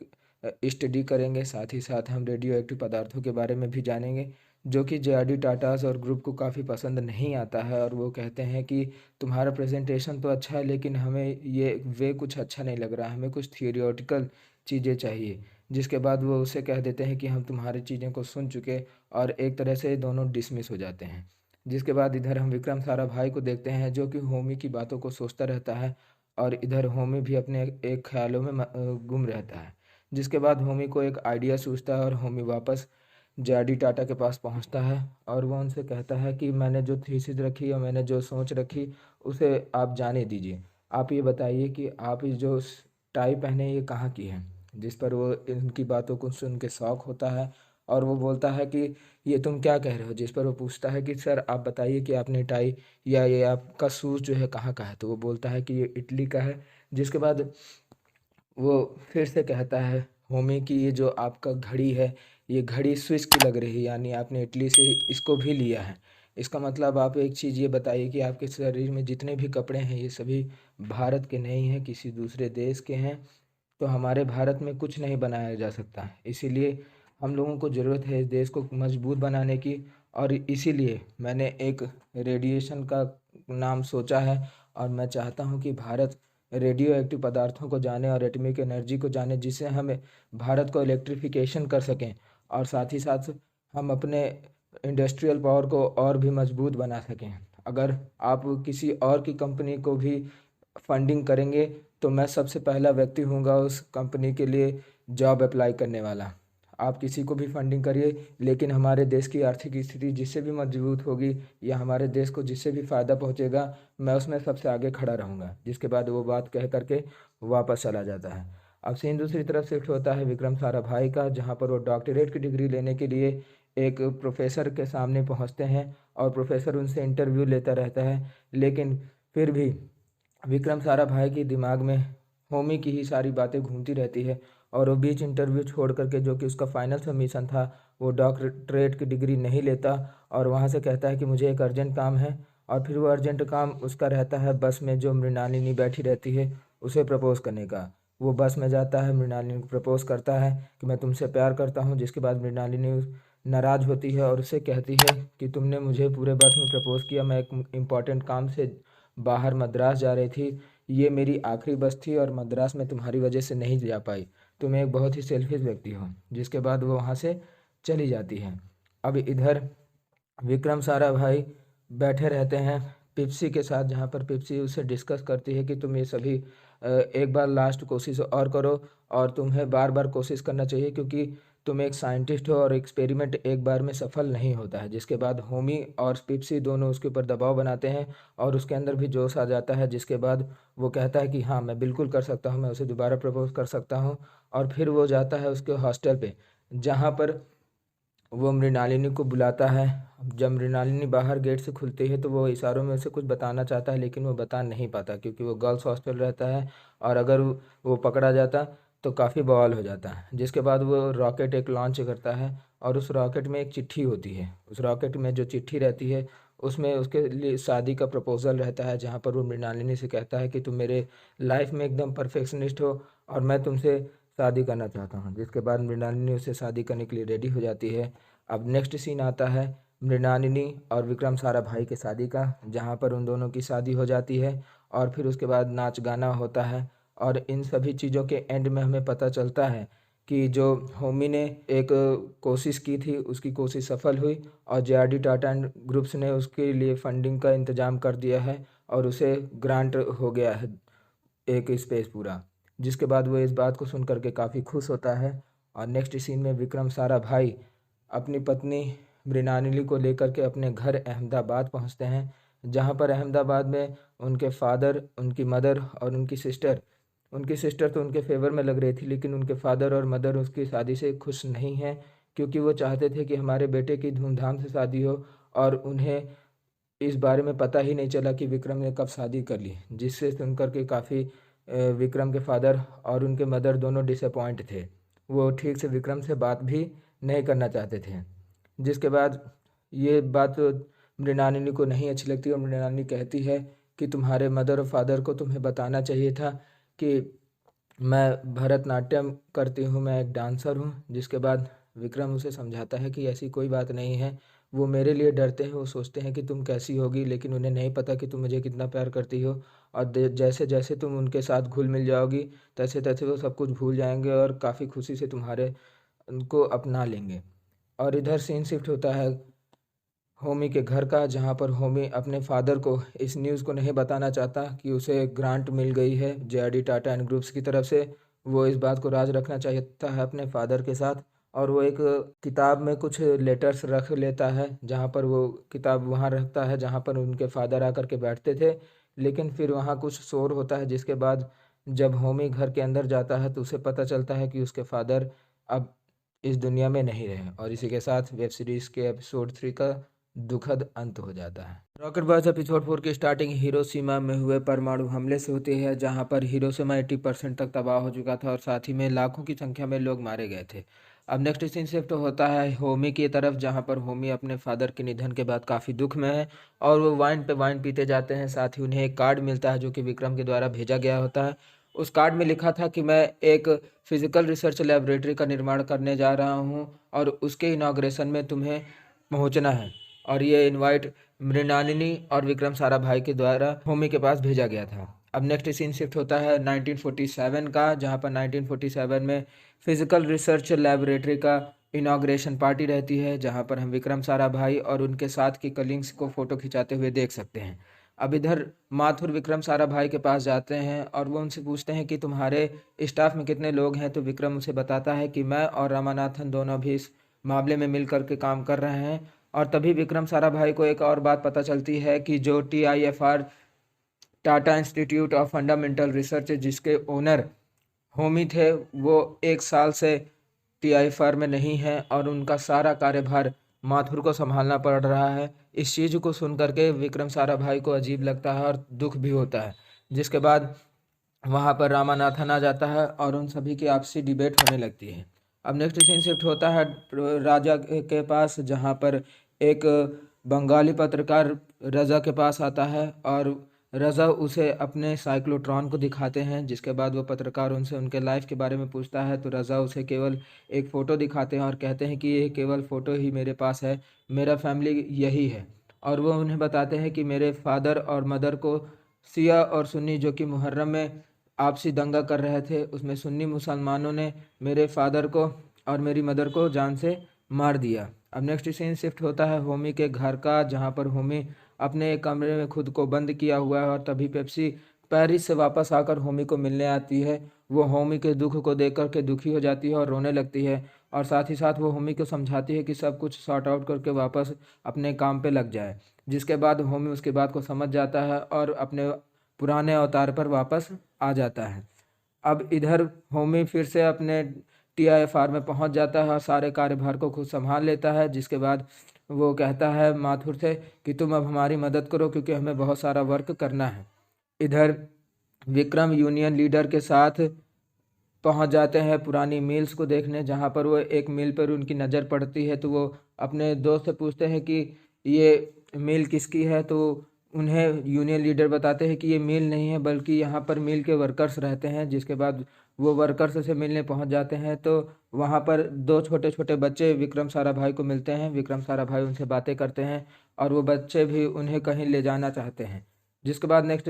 स्टडी करेंगे, साथ ही साथ हम रेडियो एक्टिव पदार्थों के बारे में भी जानेंगे, जो कि जेआरडी टाटास और ग्रुप को काफ़ी पसंद नहीं आता है। और वो कहते हैं कि तुम्हारा प्रेजेंटेशन तो अच्छा है लेकिन हमें ये वे कुछ अच्छा नहीं लग रहा, हमें कुछ थियोरिटिकल चीज़ें चाहिए। जिसके बाद वो उसे कह देते हैं कि हम तुम्हारी चीज़ों को सुन चुके, और एक तरह से दोनों डिसमिस हो जाते हैं। जिसके बाद इधर हम विक्रम साराभाई को देखते हैं जो कि होमी की बातों को सोचता रहता है और इधर होमी भी अपने एक ख्यालों में गुम रहता है। जिसके बाद होमी को एक आइडिया सूझता है और होमी वापस जेआरडी टाटा के पास पहुंचता है और वो उनसे कहता है कि मैंने जो थीसिस रखी और मैंने जो सोच रखी उसे आप जाने दीजिए। आप ये बताइए कि आप ये जो टाई पहने ये कहाँ की है। जिस पर वो इनकी बातों को सुन के शौक होता है और वो बोलता है कि ये तुम क्या कह रहे हो। जिस पर वो पूछता है कि सर आप बताइए कि आपने टाई या ये आपका शूज़ जो है कहाँ का है। तो वो बोलता है कि ये इटली का है। जिसके बाद वो फिर से कहता है होमी कि ये जो आपका घड़ी है ये घड़ी स्विस की लग रही है, यानी आपने इटली से इसको भी लिया है। इसका मतलब आप एक चीज़ ये बताइए कि आपके शरीर में जितने भी कपड़े हैं ये सभी भारत के नहीं हैं, किसी दूसरे देश के हैं। तो हमारे भारत में कुछ नहीं बनाया जा सकता, इसीलिए हम लोगों को ज़रूरत है इस देश को मजबूत बनाने की। और इसीलिए मैंने एक रेडिएशन का नाम सोचा है और मैं चाहता हूं कि भारत रेडियो एक्टिव पदार्थों को जाने और एटॉमिक एनर्जी को जाने, जिससे हम भारत को इलेक्ट्रिफिकेशन कर सकें और साथ ही साथ हम अपने इंडस्ट्रियल पावर को और भी मजबूत बना सकें। अगर आप किसी और की कंपनी को भी फंडिंग करेंगे तो मैं सबसे पहला व्यक्ति हूँगा उस कंपनी के लिए जॉब अप्लाई करने वाला। आप किसी को भी फंडिंग करिए लेकिन हमारे देश की आर्थिक स्थिति जिससे भी मजबूत होगी या हमारे देश को जिससे भी फ़ायदा पहुँचेगा मैं उसमें सबसे आगे खड़ा रहूँगा। जिसके बाद वो बात कह करके वापस चला जाता है। अब सीन दूसरी तरफ शिफ्ट होता है विक्रम साराभाई का, जहाँ पर वो डॉक्टरेट की डिग्री लेने के लिए एक प्रोफेसर के सामने पहुँचते हैं और प्रोफेसर उनसे इंटरव्यू लेता रहता है। लेकिन फिर भी विक्रम साराभाई के दिमाग में होमी की ही सारी बातें घूमती रहती है और वो बीच इंटरव्यू छोड़ करके, जो कि उसका फाइनल सबमिशन था, वो डॉक्टरेट की डिग्री नहीं लेता और वहाँ से कहता है कि मुझे एक अर्जेंट काम है। और फिर वो अर्जेंट काम उसका रहता है बस में जो मृणालिनी बैठी रहती है उसे प्रपोज़ करने का। वो बस में जाता है, मृणालिनी को प्रपोज़ करता है कि मैं तुमसे प्यार करता हूँ। जिसके बाद मृणालिनी नाराज़ होती है और उससे कहती है कि तुमने मुझे पूरे बस में प्रपोज़ किया, मैं एक इम्पॉर्टेंट काम से बाहर मद्रास जा रही थी, ये मेरी आखिरी बस थी और मद्रास में तुम्हारी वजह से नहीं जा पाई, तुम एक बहुत ही सेल्फिश व्यक्ति हो। जिसके बाद वो वहाँ से चली जाती है। अब इधर विक्रम साराभाई बैठे रहते हैं पिप्सी के साथ, जहाँ पर पिप्सी उससे डिस्कस करती है कि तुम ये सभी एक बार लास्ट कोशिश और करो और तुम्हें बार बार कोशिश करना चाहिए क्योंकि तुम एक साइंटिस्ट हो और एक्सपेरिमेंट एक बार में सफल नहीं होता है। जिसके बाद होमी और पिप्सी दोनों उसके ऊपर दबाव बनाते हैं और उसके अंदर भी जोश आ जाता है। जिसके बाद वो कहता है कि हाँ मैं बिल्कुल कर सकता हूँ, मैं उसे दोबारा प्रपोज कर सकता हूँ। और फिर वो जाता है उसके हॉस्टल पे, जहाँ पर वो मृणालिनी को बुलाता है। जब मृणालिनी बाहर गेट से खुलती है तो वो इशारों में उसे कुछ बताना चाहता है लेकिन वो बता नहीं पाता क्योंकि वो गर्ल्स हॉस्टल रहता है और अगर वो पकड़ा जाता तो काफ़ी बवाल हो जाता है। जिसके बाद वो रॉकेट एक लॉन्च करता है और उस रॉकेट में एक चिट्ठी होती है। उस रॉकेट में जो चिट्ठी रहती है उसमें उसके लिए शादी का प्रपोजल रहता है, जहाँ पर वो मृणालिनी से कहता है कि तुम मेरे लाइफ में एकदम परफेक्शनिस्ट हो और मैं तुमसे शादी करना चाहता हूँ। जिसके बाद मृणालिनी उससे शादी करने के लिए रेडी हो जाती है। अब नेक्स्ट सीन आता है मृणालिनी और विक्रम साराभाई के शादी का, जहाँ पर उन दोनों की शादी हो जाती है और फिर उसके बाद नाच गाना होता है। और इन सभी चीज़ों के एंड में हमें पता चलता है कि जो होमी ने एक कोशिश की थी उसकी कोशिश सफल हुई और जेआरडी टाटा एंड ग्रुप्स ने उसके लिए फंडिंग का इंतजाम कर दिया है और उसे ग्रांट हो गया है एक स्पेस पूरा। जिसके बाद वो इस बात को सुन करके काफ़ी खुश होता है। और नेक्स्ट सीन में विक्रम साराभाई अपनी पत्नी मृणालिनी को लेकर के अपने घर अहमदाबाद पहुंचते हैं, जहां पर अहमदाबाद में उनके फादर, उनकी मदर और उनकी सिस्टर तो उनके फेवर में लग रही थी, लेकिन उनके फादर और मदर उसकी शादी से खुश नहीं हैं, क्योंकि वो चाहते थे कि हमारे बेटे की धूमधाम से शादी हो और उन्हें इस बारे में पता ही नहीं चला कि विक्रम ने कब शादी कर ली। जिससे सुनकर के काफ़ी विक्रम के फादर और उनके मदर दोनों डिसअपॉइंट थे। वो ठीक से विक्रम से बात भी नहीं करना चाहते थे। जिसके बाद ये बात मृणालिनी को नहीं अच्छी लगती और मृणालिनी कहती है कि तुम्हारे मदर और फादर को तुम्हें बताना चाहिए था कि मैं भरतनाट्यम करती हूँ, मैं एक डांसर हूँ। जिसके बाद विक्रम उसे समझाता है कि ऐसी कोई बात नहीं है, वो मेरे लिए डरते हैं, वो सोचते हैं कि तुम कैसी होगी, लेकिन उन्हें नहीं पता कि तुम मुझे कितना प्यार करती हो। और जैसे जैसे तुम उनके साथ घुल मिल जाओगी तैसे तैसे वो सब कुछ भूल जाएंगे और काफ़ी खुशी से तुम्हारे उनको अपना लेंगे। और इधर सीन शिफ्ट होता है होमी के घर का, जहाँ पर होमी अपने फादर को इस न्यूज़ को नहीं बताना चाहता कि उसे ग्रांट मिल गई है जेआरडी टाटा एंड ग्रुप्स की तरफ से। वो इस बात को राज रखना चाहता है अपने फादर के साथ और वो एक किताब में कुछ लेटर्स रख लेता है, जहाँ पर वो किताब वहाँ रखता है जहाँ पर उनके फादर आकर के बैठते थे। लेकिन फिर वहाँ कुछ शोर होता है, जिसके बाद जब होमी घर के अंदर जाता है तो उसे पता चलता है कि उसके फादर अब इस दुनिया में नहीं रहे। और इसी के साथ वेब सीरीज़ के एपिसोड 3 का दुखद अंत हो जाता है। रॉकेट बॉयज एपिसोड 4 की स्टार्टिंग हिरोशिमा में हुए परमाणु हमले से होती है, जहां पर हिरोशिमा 80% तक तबाह हो चुका था और साथ ही में लाखों की संख्या में लोग मारे गए थे। अब नेक्स्ट सीन शिफ्ट होता है होमी की तरफ, जहां पर होमी अपने फादर के निधन के बाद काफ़ी दुख में है और वो वाइन पे वाइन पीते जाते हैं। साथ ही उन्हें एक कार्ड मिलता है जो कि विक्रम के द्वारा भेजा गया होता है। उस कार्ड में लिखा था कि मैं एक फिजिकल रिसर्च लेबोरेटरी का निर्माण करने जा रहा हूँ और उसके इनाग्रेशन में तुम्हें पहुँचना है। और ये इनवाइट मृणालिनी और विक्रम साराभाई के द्वारा होमी के पास भेजा गया था। अब नेक्स्ट सीन शिफ्ट होता है 1947 का, जहाँ पर 1947 में फिजिकल रिसर्च लेबोरेटरी का इनाग्रेशन पार्टी रहती है, जहाँ पर हम विक्रम साराभाई और उनके साथ की कलीग्स को फ़ोटो खिंचाते हुए देख सकते हैं। अब इधर माथुर विक्रम साराभाई के पास जाते हैं और वो उनसे पूछते हैं कि तुम्हारे स्टाफ में कितने लोग हैं। तो विक्रम उसे बताता है कि मैं और रामानाथन दोनों भी इस मामले में मिल कर के काम कर रहे हैं। और तभी विक्रम साराभाई को एक और बात पता चलती है कि जो TIFR Tata institute of fundamental research जिसके ओनर होमी थे, वो एक साल से TIFR में नहीं है और उनका सारा कार्यभार माथुर को संभालना पड़ रहा है। इस चीज़ को सुन करके विक्रम साराभाई को अजीब लगता है और दुख भी होता है। जिसके बाद वहाँ पर रामानाथन आ जाता है और उन सभी की आपसी डिबेट होने लगती है। अब नेक्स्ट सीन शिफ्ट होता है राजा के पास, जहाँ पर एक बंगाली पत्रकार रज़ा के पास आता है और रज़ा उसे अपने साइक्लोट्रॉन को दिखाते हैं। जिसके बाद वो पत्रकार उनसे उनके लाइफ के बारे में पूछता है, तो रज़ा उसे केवल एक फ़ोटो दिखाते हैं और कहते हैं कि ये केवल फ़ोटो ही मेरे पास है, मेरा फैमिली यही है। और वो उन्हें बताते हैं कि मेरे फादर और मदर को शिया और सुन्नी जो कि मुहर्रम में आपसी दंगा कर रहे थे, उसमें सुन्नी मुसलमानों ने मेरे फादर को और मेरी मदर को जान से मार दिया। अब नेक्स्ट सीन शिफ्ट होता है होमी के घर का, जहाँ पर होमी अपने एक कमरे में खुद को बंद किया हुआ है और तभी पेप्सी पेरिस से वापस आकर होमी को मिलने आती है। वो होमी के दुख को देख कर के दुखी हो जाती है और रोने लगती है और साथ ही साथ वो होमी को समझाती है कि सब कुछ सॉर्ट आउट करके वापस अपने काम पे लग जाए। जिसके बाद होमी उसकी बात को समझ जाता है और अपने पुराने अवतार पर वापस आ जाता है। अब इधर होमी फिर से अपने TIFR में पहुंच जाता है और सारे कार्यभार को खुद संभाल लेता है। जिसके बाद वो कहता है माथुर से कि तुम अब हमारी मदद करो क्योंकि हमें बहुत सारा वर्क करना है। इधर विक्रम यूनियन लीडर के साथ पहुंच जाते हैं पुरानी मिल्स को देखने, जहां पर वो एक मिल पर उनकी नज़र पड़ती है। तो वो अपने दोस्त से पूछते हैं कि ये मिल किसकी है, तो उन्हें यूनियन लीडर बताते हैं कि ये मिल नहीं है बल्कि यहाँ पर मिल के वर्कर्स रहते हैं। जिसके बाद वो वर्कर्स से मिलने पहुँच जाते हैं तो वहाँ पर दो छोटे छोटे बच्चे विक्रम साराभाई को मिलते हैं। विक्रम साराभाई उनसे बातें करते हैं और वो बच्चे भी उन्हें कहीं ले जाना चाहते हैं। जिसके बाद नेक्स्ट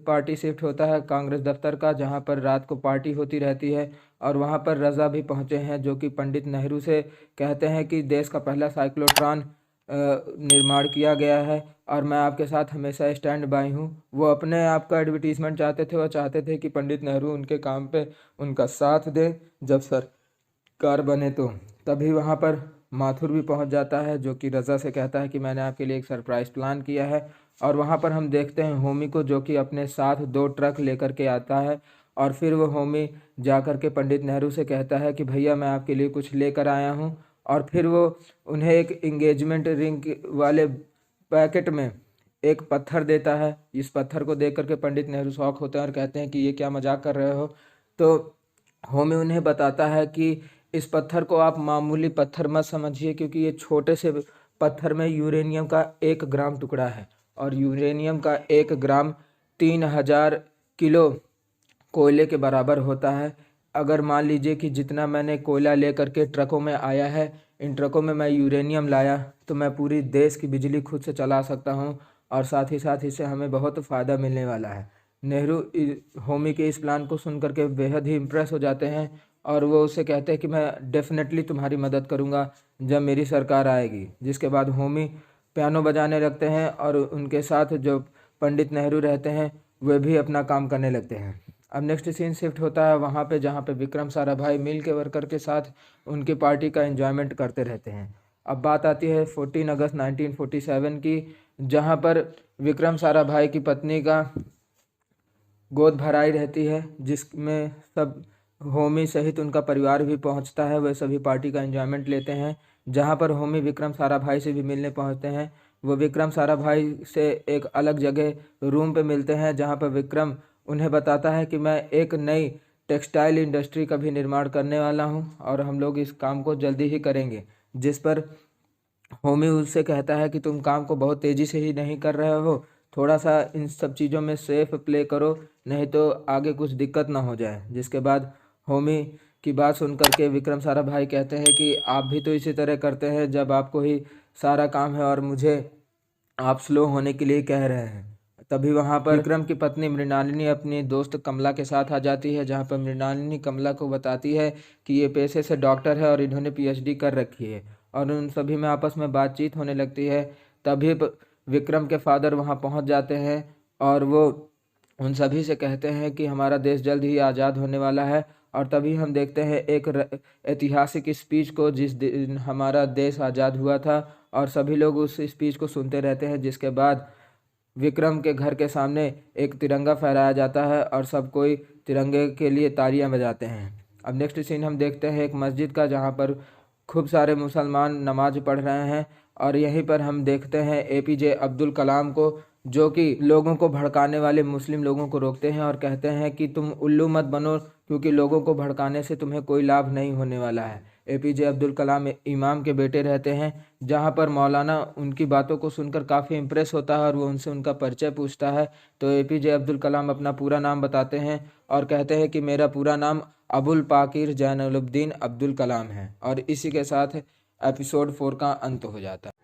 पार्टी शिफ्ट होता है कांग्रेस दफ्तर का, जहाँ पर रात को पार्टी होती रहती है और वहाँ पर रज़ा भी पहुँचे हैं, जो कि पंडित नेहरू से कहते हैं कि देश का पहला साइक्लोट्रॉन निर्माण किया गया है और मैं आपके साथ हमेशा स्टैंड बाय हूँ। वो अपने आप का एडवर्टीजमेंट चाहते थे, वो चाहते थे कि पंडित नेहरू उनके काम पे उनका साथ दें जब सरकार बने तो। तभी वहाँ पर माथुर भी पहुँच जाता है, जो कि रज़ा से कहता है कि मैंने आपके लिए एक सरप्राइज़ प्लान किया है। और वहाँ पर हम देखते हैं होमी को, जो कि अपने साथ 2 ट्रक लेकर के आता है और फिर वो होमी जा कर के पंडित नेहरू से कहता है कि भैया मैं आपके लिए कुछ लेकर आया हूँ। और फिर वो उन्हें एक इंगेजमेंट रिंग वाले पैकेट में एक पत्थर देता है। इस पत्थर को देख करके पंडित नेहरू शौक होते हैं और कहते हैं कि ये क्या मजाक कर रहे हो। तो होमी उन्हें बताता है कि इस पत्थर को आप मामूली पत्थर मत समझिए, क्योंकि ये छोटे से पत्थर में यूरेनियम का 1 ग्राम टुकड़ा है और यूरेनियम का 1 ग्राम 3000 किलो कोयले के बराबर होता है। अगर मान लीजिए कि जितना मैंने कोयला ले करके ट्रकों में आया है, इन ट्रकों में मैं यूरेनियम लाया, तो मैं पूरी देश की बिजली खुद से चला सकता हूँ और साथ ही साथ इससे हमें बहुत फ़ायदा मिलने वाला है। नेहरू होमी के इस प्लान को सुन करके बेहद ही इम्प्रेस हो जाते हैं और वो उससे कहते हैं कि मैं डेफिनेटली तुम्हारी मदद करूँगा जब मेरी सरकार आएगी। जिसके बाद होमी पियानो बजाने लगते हैं और उनके साथ जो पंडित नेहरू रहते हैं वे भी अपना काम करने लगते हैं। अब नेक्स्ट सीन शिफ्ट होता है वहाँ पे, जहाँ पे विक्रम साराभाई मिल के वर्कर के साथ उनकी पार्टी का एंजॉयमेंट करते रहते हैं। अब बात आती है 14 अगस्त 1947 की, जहाँ पर विक्रम साराभाई की पत्नी का गोद भराई रहती है, जिसमें सब होमी सहित उनका परिवार भी पहुंचता है। वे सभी पार्टी का एंजॉयमेंट लेते हैं, जहां पर होमी विक्रम साराभाई से भी मिलने पहुंचते हैं। वो विक्रम साराभाई से एक अलग जगह रूम पे मिलते हैं, जहां पर विक्रम उन्हें बताता है कि मैं एक नई टेक्सटाइल इंडस्ट्री का भी निर्माण करने वाला हूं और हम लोग इस काम को जल्दी ही करेंगे। जिस पर होमी उससे कहता है कि तुम काम को बहुत तेज़ी से ही नहीं कर रहे हो, थोड़ा सा इन सब चीज़ों में सेफ प्ले करो, नहीं तो आगे कुछ दिक्कत ना हो जाए। जिसके बाद होमी की बात सुन करके विक्रम साराभाई कहते हैं कि आप भी तो इसी तरह करते हैं जब आपको ही सारा काम है और मुझे आप स्लो होने के लिए कह रहे हैं। तभी वहाँ पर विक्रम की पत्नी मृणालिनी अपनी दोस्त कमला के साथ आ जाती है, जहाँ पर मृणालिनी कमला को बताती है कि ये पेशे से डॉक्टर है और इन्होंने पीएचडी कर रखी है और उन सभी में आपस में बातचीत होने लगती है। तभी विक्रम के फादर वहाँ पहुँच जाते हैं और वो उन सभी से कहते हैं कि हमारा देश जल्द ही आज़ाद होने वाला है। और तभी हम देखते हैं एक ऐतिहासिक स्पीच को, जिस दिन हमारा देश आज़ाद हुआ था और सभी लोग उस स्पीच को सुनते रहते हैं। जिसके बाद विक्रम के घर के सामने एक तिरंगा फहराया जाता है और सब कोई तिरंगे के लिए तालियां बजाते हैं। अब नेक्स्ट सीन हम देखते हैं एक मस्जिद का, जहां पर खूब सारे मुसलमान नमाज पढ़ रहे हैं और यहीं पर हम देखते हैं एपीजे अब्दुल कलाम को, जो कि लोगों को भड़काने वाले मुस्लिम लोगों को रोकते हैं और कहते हैं कि तुम उल्लू मत बनो, क्योंकि लोगों को भड़काने से तुम्हें कोई लाभ नहीं होने वाला है। एपीजे अब्दुल कलाम इमाम के बेटे रहते हैं, जहां पर मौलाना उनकी बातों को सुनकर काफ़ी इम्प्रेस होता है और वो उनसे उनका परिचय पूछता है। तो एपीजे अब्दुल कलाम अपना पूरा नाम बताते हैं और कहते हैं कि मेरा पूरा नाम अबुल पाकिर जैनुलब्दीन अब्दुल कलाम है। और इसी के साथ एपिसोड 4 का अंत हो जाता है।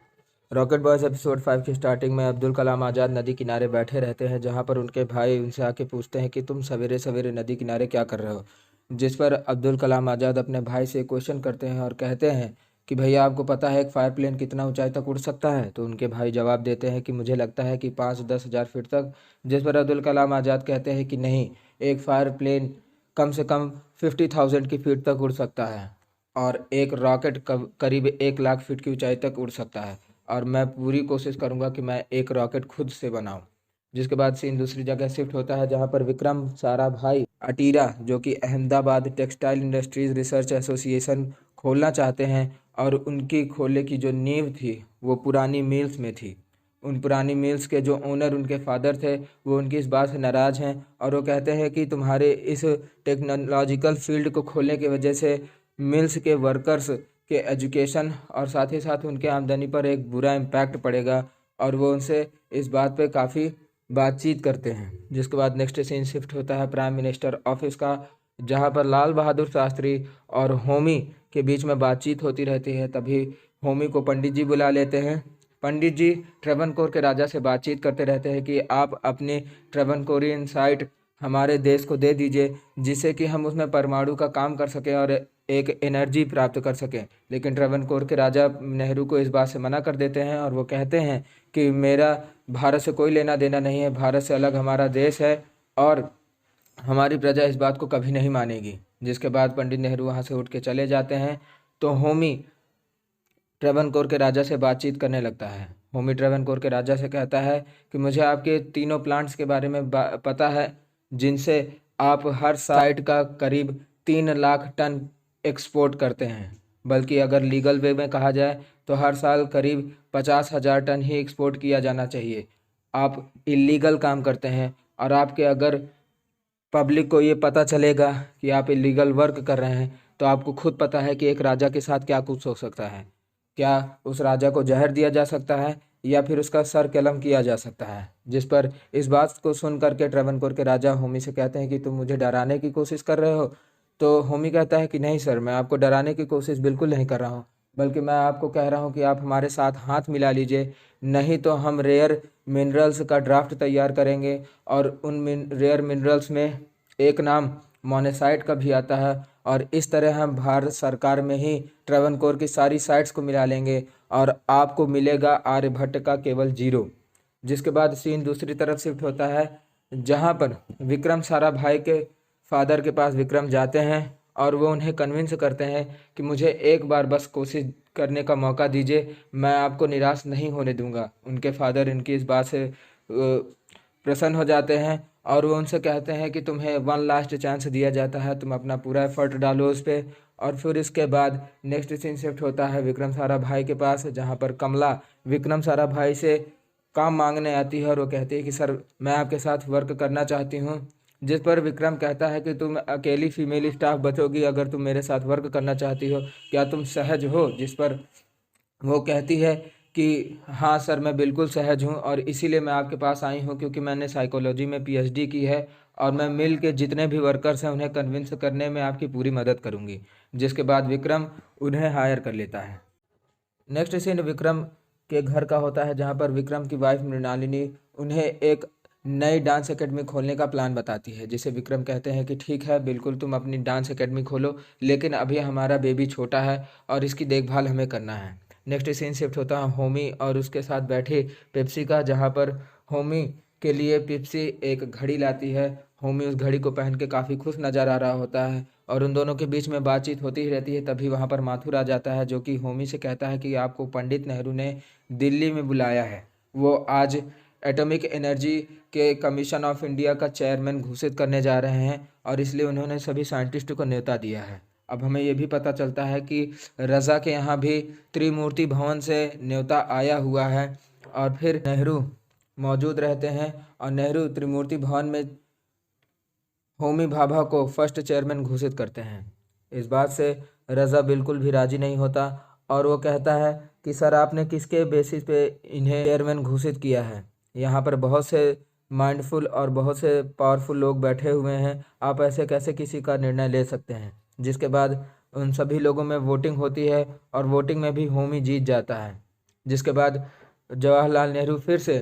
रॉकेट बॉयज़ एपिसोड 5 की स्टार्टिंग में अब्दुल कलाम आज़ाद नदी किनारे बैठे रहते हैं, जहां पर उनके भाई उनसे आके पूछते हैं कि तुम सवेरे सवेरे नदी किनारे क्या कर रहे हो। जिस पर अब्दुल कलाम आज़ाद अपने भाई से क्वेश्चन करते हैं और कहते हैं कि भैया आपको पता है एक फायर प्लेन कितना ऊंचाई तक उड़ सकता है। तो उनके भाई जवाब देते हैं कि मुझे लगता है कि 5-10 हज़ार फीट तक। जिस पर अब्दुल कलाम आज़ाद कहते हैं कि नहीं, एक फायर प्लेन कम से कम 50,000 की फीट तक उड़ सकता है और एक रॉकेट करीब 1 लाख फीट की ऊंचाई तक उड़ सकता है और मैं पूरी कोशिश करूंगा कि मैं एक रॉकेट खुद से बनाऊं। जिसके बाद सीन दूसरी जगह शिफ्ट होता है, जहां पर विक्रम साराभाई अटीरा, जो कि Ahmedabad textile industries research association खोलना चाहते हैं और उनकी खोलने की जो नींव थी वो पुरानी मिल्स में थी। उन पुरानी मिल्स के जो ओनर उनके फादर थे वो उनकी इस बात से नाराज़ हैं और वो कहते हैं कि तुम्हारे इस टेक्नोलॉजिकल फील्ड को खोलने की वजह से मिल्स के वर्कर्स के एजुकेशन और साथ ही साथ उनके आमदनी पर एक बुरा इम्पैक्ट पड़ेगा और वो उनसे इस बात पे काफ़ी बातचीत करते हैं। जिसके बाद नेक्स्ट सीन शिफ्ट होता है प्राइम मिनिस्टर ऑफिस का, जहाँ पर लाल बहादुर शास्त्री और होमी के बीच में बातचीत होती रहती है। तभी होमी को पंडित जी बुला लेते हैं। पंडित जी ट्रेवनकोर के राजा से बातचीत करते रहते हैं कि आप अपनी ट्रेवनकोरियन साइट हमारे देश को दे दीजिए, जिससे कि हम उसमें परमाणु का काम कर सकें और एक एनर्जी प्राप्त कर सकें। लेकिन ट्रेवनकोर के राजा नेहरू को इस बात से मना कर देते हैं और वो कहते हैं कि मेरा भारत से कोई लेना देना नहीं है, भारत से अलग हमारा देश है और हमारी प्रजा इस बात को कभी नहीं मानेगी। जिसके बाद पंडित नेहरू वहाँ से उठ के चले जाते हैं। तो होमी ट्रेवनकोर के राजा से बातचीत करने लगता है। होमी ट्रेवनकोर के राजा से कहता है कि मुझे आपके तीनों प्लांट्स के बारे में पता है, जिनसे आप हर साइट का करीब 3 लाख टन एक्सपोर्ट करते हैं। बल्कि अगर लीगल वे में कहा जाए तो हर साल करीब 50,000 टन ही एक्सपोर्ट किया जाना चाहिए। आप इलीगल काम करते हैं और आपके अगर पब्लिक को ये पता चलेगा कि आप इलीगल वर्क कर रहे हैं तो आपको खुद पता है कि एक राजा के साथ क्या कुछ हो सकता है। क्या उस राजा को जहर दिया जा सकता है या फिर उसका सर कलम किया जा सकता है। जिस पर इस बात को सुन करके ट्रेवनकोर के राजा होमी से कहते हैं कि तुम मुझे डराने की कोशिश कर रहे हो। तो होमी कहता है कि नहीं सर, मैं आपको डराने की कोशिश बिल्कुल नहीं कर रहा हूँ, बल्कि मैं आपको कह रहा हूँ कि आप हमारे साथ हाथ मिला लीजिए, नहीं तो हम रेयर मिनरल्स का ड्राफ्ट तैयार करेंगे और उन रेयर मिनरल्स में एक नाम मोनेसाइट का भी आता है और इस तरह हम भारत सरकार में ही ट्रेवनकोर की सारी साइट्स को मिला लेंगे और आपको मिलेगा आर्यभट्ट का केवल 0। जिसके बाद सीन दूसरी तरफ शिफ्ट होता है, जहाँ पर विक्रम साराभाई के फादर के पास विक्रम जाते हैं और वो उन्हें कन्विंस करते हैं कि मुझे एक बार बस कोशिश करने का मौका दीजिए, मैं आपको निराश नहीं होने दूंगा। उनके फादर इनकी इस बात से प्रसन्न हो जाते हैं और वो उनसे कहते हैं कि तुम्हें 1 लास्ट चांस दिया जाता है, तुम अपना पूरा एफर्ट डालो उस पर। और फिर इसके बाद नेक्स्ट सीन शिफ्ट होता है विक्रम साराभाई के पास, जहाँ पर कमला विक्रम साराभाई से काम मांगने आती है और वो कहती है कि सर मैं आपके साथ वर्क करना चाहती हूँ। जिस पर विक्रम कहता है कि तुम अकेली फीमेल स्टाफ बचोगी अगर तुम मेरे साथ वर्क करना चाहती हो, क्या तुम सहज हो। जिस पर वो कहती है कि हाँ सर, मैं बिल्कुल सहज हूँ और इसीलिए मैं आपके पास आई हूँ क्योंकि मैंने साइकोलॉजी में पीएचडी की है और मैं मिल के जितने भी वर्कर्स हैं उन्हें कन्विंस करने में आपकी पूरी मदद करूँगी। जिसके बाद विक्रम उन्हें हायर कर लेता है। नेक्स्ट सीन विक्रम के घर का होता है, जहाँ पर विक्रम की वाइफ मृणालिनी उन्हें एक नई डांस एकेडमी खोलने का प्लान बताती है। जिसे विक्रम कहते हैं कि ठीक है, बिल्कुल तुम अपनी डांस एकेडमी खोलो, लेकिन अभी हमारा बेबी छोटा है और इसकी देखभाल हमें करना है। नेक्स्ट सीन शिफ्ट होता है होमी और उसके साथ बैठे पेप्सी का, जहाँ पर होमी के लिए पेप्सी एक घड़ी लाती है। होमी उस घड़ी को पहन के काफ़ी खुश नज़र आ रहा होता है और उन दोनों के बीच में बातचीत होती ही रहती है। तभी वहाँ पर माथुर आ जाता है, जो कि होमी से कहता है कि आपको पंडित नेहरू ने दिल्ली में बुलाया है। वो आज एटॉमिक एनर्जी के कमीशन ऑफ इंडिया का चेयरमैन घोषित करने जा रहे हैं और इसलिए उन्होंने सभी साइंटिस्ट को न्योता दिया है। अब हमें ये भी पता चलता है कि रज़ा के यहाँ भी त्रिमूर्ति भवन से न्योता आया हुआ है और फिर नेहरू मौजूद रहते हैं और नेहरू त्रिमूर्ति भवन में होमी भाभा को फर्स्ट चेयरमैन घोषित करते हैं। इस बात से रज़ा बिल्कुल भी राजी नहीं होता और वो कहता है कि सर आपने किसके बेसिस पे इन्हें चेयरमैन घोषित किया है। यहाँ पर बहुत से माइंडफुल और बहुत से पावरफुल लोग बैठे हुए हैं, आप ऐसे कैसे किसी का निर्णय ले सकते हैं। जिसके बाद उन सभी लोगों में वोटिंग होती है और वोटिंग में भी होमी जीत जाता है। जिसके बाद जवाहरलाल नेहरू फिर से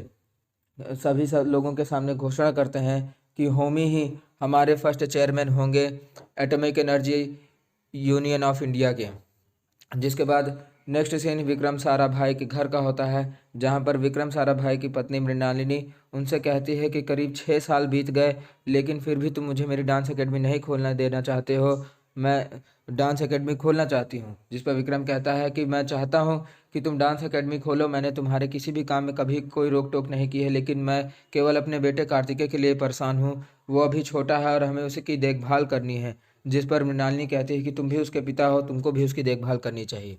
सभी सब लोगों के सामने घोषणा करते हैं कि होमी ही हमारे फर्स्ट चेयरमैन होंगे atomic energy union of India के। जिसके बाद नेक्स्ट सीन विक्रम साराभाई के घर का होता है, जहां पर विक्रम साराभाई की पत्नी मृणालिनी उनसे कहती है कि करीब 6 साल बीत गए लेकिन फिर भी तुम मुझे मेरी डांस एकेडमी नहीं खोलना देना चाहते हो, मैं डांस एकेडमी खोलना चाहती हूँ। जिस पर विक्रम कहता है कि मैं चाहता हूँ कि तुम डांस एकेडमी खोलो, मैंने तुम्हारे किसी भी काम में कभी कोई रोक टोक नहीं की है, लेकिन मैं केवल अपने बेटे कार्तिकेय के लिए परेशान हूँ, वो अभी छोटा है और हमें उसकी देखभाल करनी है। जिस पर मृणालिनी कहती है कि तुम भी उसके पिता हो, तुमको भी उसकी देखभाल करनी चाहिए।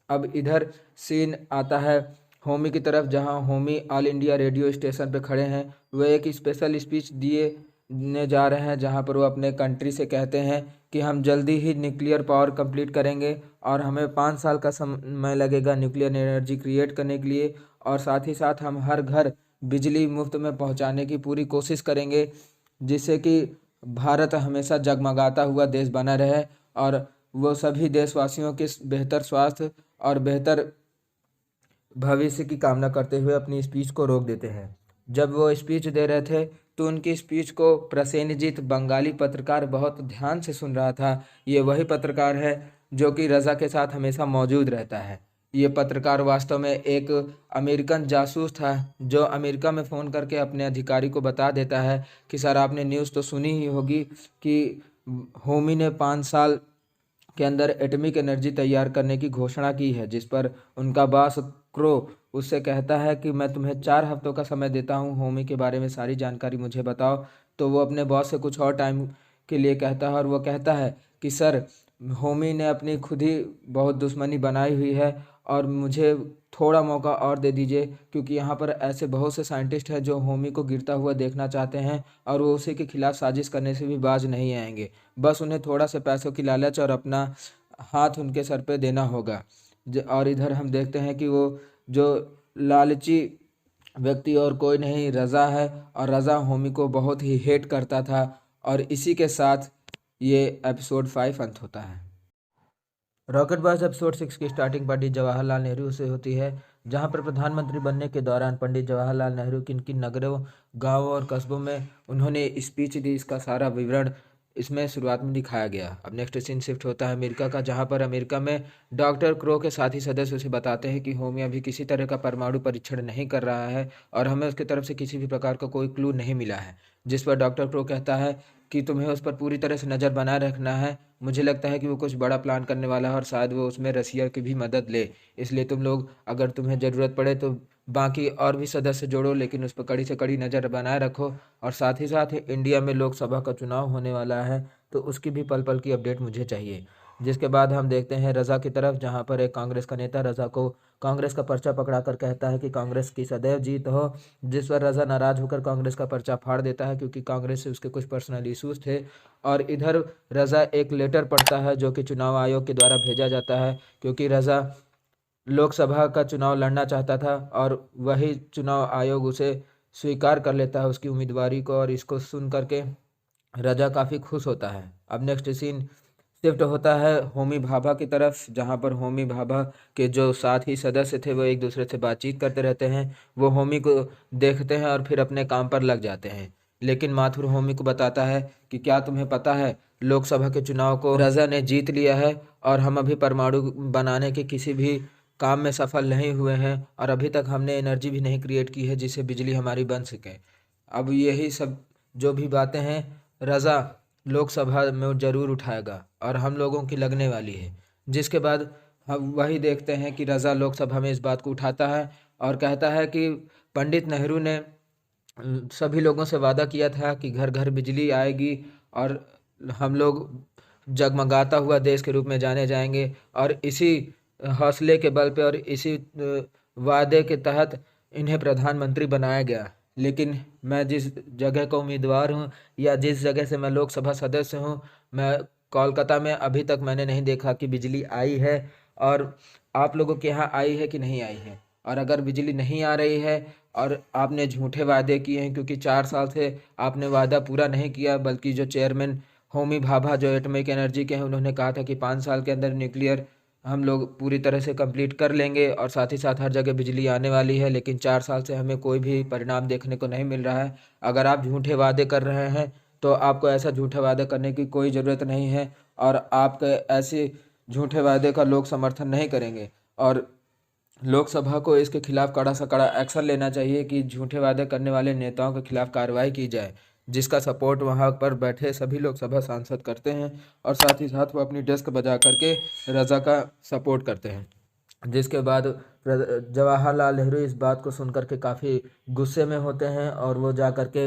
अब इधर सीन आता है होमी की तरफ, जहां Homi all India radio station पे खड़े हैं। वह एक स्पेशल स्पीच दिए ने जा रहे हैं, जहां पर वो अपने कंट्री से कहते हैं कि हम जल्दी ही न्यूक्लियर पावर कंप्लीट करेंगे और हमें 5 साल का समय लगेगा न्यूक्लियर एनर्जी क्रिएट करने के लिए। और साथ ही साथ हम हर घर बिजली मुफ्त में पहुंचाने की पूरी कोशिश करेंगे, जिससे कि भारत हमेशा जगमगाता हुआ देश बना रहे। और वो सभी देशवासियों के बेहतर स्वास्थ्य और बेहतर भविष्य की कामना करते हुए अपनी स्पीच को रोक देते हैं। जब वो स्पीच दे रहे थे तो उनकी स्पीच को प्रसेनजीत बंगाली पत्रकार बहुत ध्यान से सुन रहा था। ये वही पत्रकार है जो कि रज़ा के साथ हमेशा मौजूद रहता है। ये पत्रकार वास्तव में एक अमेरिकन जासूस था, जो अमेरिका में फ़ोन करके अपने अधिकारी को बता देता है कि सर, आपने न्यूज़ तो सुनी ही होगी कि होमी ने 5 साल के अंदर एटॉमिक एनर्जी तैयार करने की घोषणा की है। जिस पर उनका बॉस क्रो उससे कहता है कि मैं तुम्हें 4 हफ्तों का समय देता हूँ, होमी के बारे में सारी जानकारी मुझे बताओ। तो वो अपने बॉस से कुछ और टाइम के लिए कहता है और वो कहता है कि सर, होमी ने अपनी खुद ही बहुत दुश्मनी बनाई हुई है और मुझे थोड़ा मौका और दे दीजिए, क्योंकि यहाँ पर ऐसे बहुत से साइंटिस्ट हैं जो होमी को गिरता हुआ देखना चाहते हैं और वो उसी के खिलाफ साजिश करने से भी बाज नहीं आएंगे। बस उन्हें थोड़ा सा पैसों की लालच और अपना हाथ उनके सर पे देना होगा। और इधर हम देखते हैं कि वो जो लालची व्यक्ति और कोई नहीं, रज़ा है। और रज़ा होमी को बहुत ही हेट करता था। और इसी के साथ ये एपिसोड 5 अंत होता है। रॉकेट बॉयज एपिसोड 6 की स्टार्टिंग पंडित जवाहरलाल नेहरू से होती है, जहां पर प्रधानमंत्री बनने के दौरान पंडित जवाहरलाल नेहरू किन किन नगरों, गांवों और कस्बों में उन्होंने स्पीच दी, इसका सारा विवरण इसमें शुरुआत में दिखाया गया। अब नेक्स्ट सीन शिफ्ट होता है अमेरिका का, जहां पर अमेरिका में डॉक्टर क्रो के साथी सदस्य उसे बताते हैं कि होमी अभी किसी तरह का परमाणु परीक्षण नहीं कर रहा है और हमें उसकी तरफ से किसी भी प्रकार का कोई क्लू नहीं मिला है। जिस पर डॉक्टर क्रो कहता है कि तुम्हें उस पर पूरी तरह से नज़र बनाए रखना है। मुझे लगता है कि वो कुछ बड़ा प्लान करने वाला है और शायद वो उसमें रसिया की भी मदद ले। इसलिए तुम लोग, अगर तुम्हें ज़रूरत पड़े तो बाकी और भी सदस्य जोड़ो, लेकिन उस पर कड़ी से कड़ी नज़र बनाए रखो। और साथ ही साथ इंडिया में लोकसभा का चुनाव होने वाला है, तो उसकी भी पल पल की अपडेट मुझे चाहिए। जिसके बाद हम देखते हैं रज़ा की तरफ, जहाँ पर एक कांग्रेस का नेता रज़ा को कांग्रेस का पर्चा पकड़ा कर कहता है कि कांग्रेस की सदैव जीत हो। जिस पर रज़ा नाराज होकर कांग्रेस का पर्चा फाड़ देता है, क्योंकि कांग्रेस से उसके कुछ पर्सनल इश्यूज थे। और इधर रज़ा एक लेटर पढ़ता है जो कि चुनाव आयोग के द्वारा भेजा जाता है, क्योंकि रज़ा लोकसभा का चुनाव लड़ना चाहता था और वही चुनाव आयोग उसे स्वीकार कर लेता है उसकी उम्मीदवारी को। और इसको सुन करके रज़ा काफ़ी खुश होता है। अब नेक्स्ट सीन शिफ्ट होता है होमी भाभा की तरफ, जहाँ पर होमी भाभा के जो साथी सदस्य थे वो एक दूसरे से बातचीत करते रहते हैं। वो होमी को देखते हैं और फिर अपने काम पर लग जाते हैं। लेकिन माथुर होमी को बताता है कि क्या तुम्हें पता है, लोकसभा के चुनाव को रज़ा ने जीत लिया है और हम अभी परमाणु बनाने के किसी भी काम में सफल नहीं हुए हैं और अभी तक हमने एनर्जी भी नहीं क्रिएट की है जिससे बिजली हमारी बन सके। अब यही सब जो भी बातें हैं रज़ा लोकसभा में ज़रूर उठाएगा और हम लोगों की लगने वाली है। जिसके बाद हम वही देखते हैं कि रज़ा लोकसभा में इस बात को उठाता है और कहता है कि पंडित नेहरू ने सभी लोगों से वादा किया था कि घर घर बिजली आएगी और हम लोग जगमगाता हुआ देश के रूप में जाने जाएंगे। और इसी हौसले के बल पे और इसी वादे के तहत इन्हें प्रधानमंत्री बनाया गया। लेकिन मैं जिस जगह का उम्मीदवार हूँ या जिस जगह से मैं लोकसभा सदस्य हूँ, मैं कोलकाता में अभी तक मैंने नहीं देखा कि बिजली आई है। और आप लोगों के यहाँ आई है कि नहीं आई है? और अगर बिजली नहीं आ रही है और आपने झूठे वादे किए हैं, क्योंकि 4 साल से आपने वादा पूरा नहीं किया, बल्कि जो चेयरमैन होमी भाभा जो एटॉमिक एनर्जी के हैं, उन्होंने कहा था कि 5 साल के अंदर न्यूक्लियर हम लोग पूरी तरह से कंप्लीट कर लेंगे और साथ ही साथ हर जगह बिजली आने वाली है। लेकिन 4 साल से हमें कोई भी परिणाम देखने को नहीं मिल रहा है। अगर आप झूठे वादे कर रहे हैं तो आपको ऐसा झूठे वादे करने की कोई ज़रूरत नहीं है और आपके ऐसे झूठे वादे का लोग समर्थन नहीं करेंगे। और लोकसभा को इसके खिलाफ कड़ा से कड़ा एक्शन लेना चाहिए कि झूठे वादे करने वाले नेताओं के खिलाफ कार्रवाई की जाए, जिसका सपोर्ट वहां पर बैठे सभी लोकसभा सांसद करते हैं और साथ ही साथ वो अपनी डेस्क बजा करके रज़ा का सपोर्ट करते हैं। जिसके बाद जवाहरलाल नेहरू इस बात को सुन करके काफ़ी गुस्से में होते हैं और वो जा करके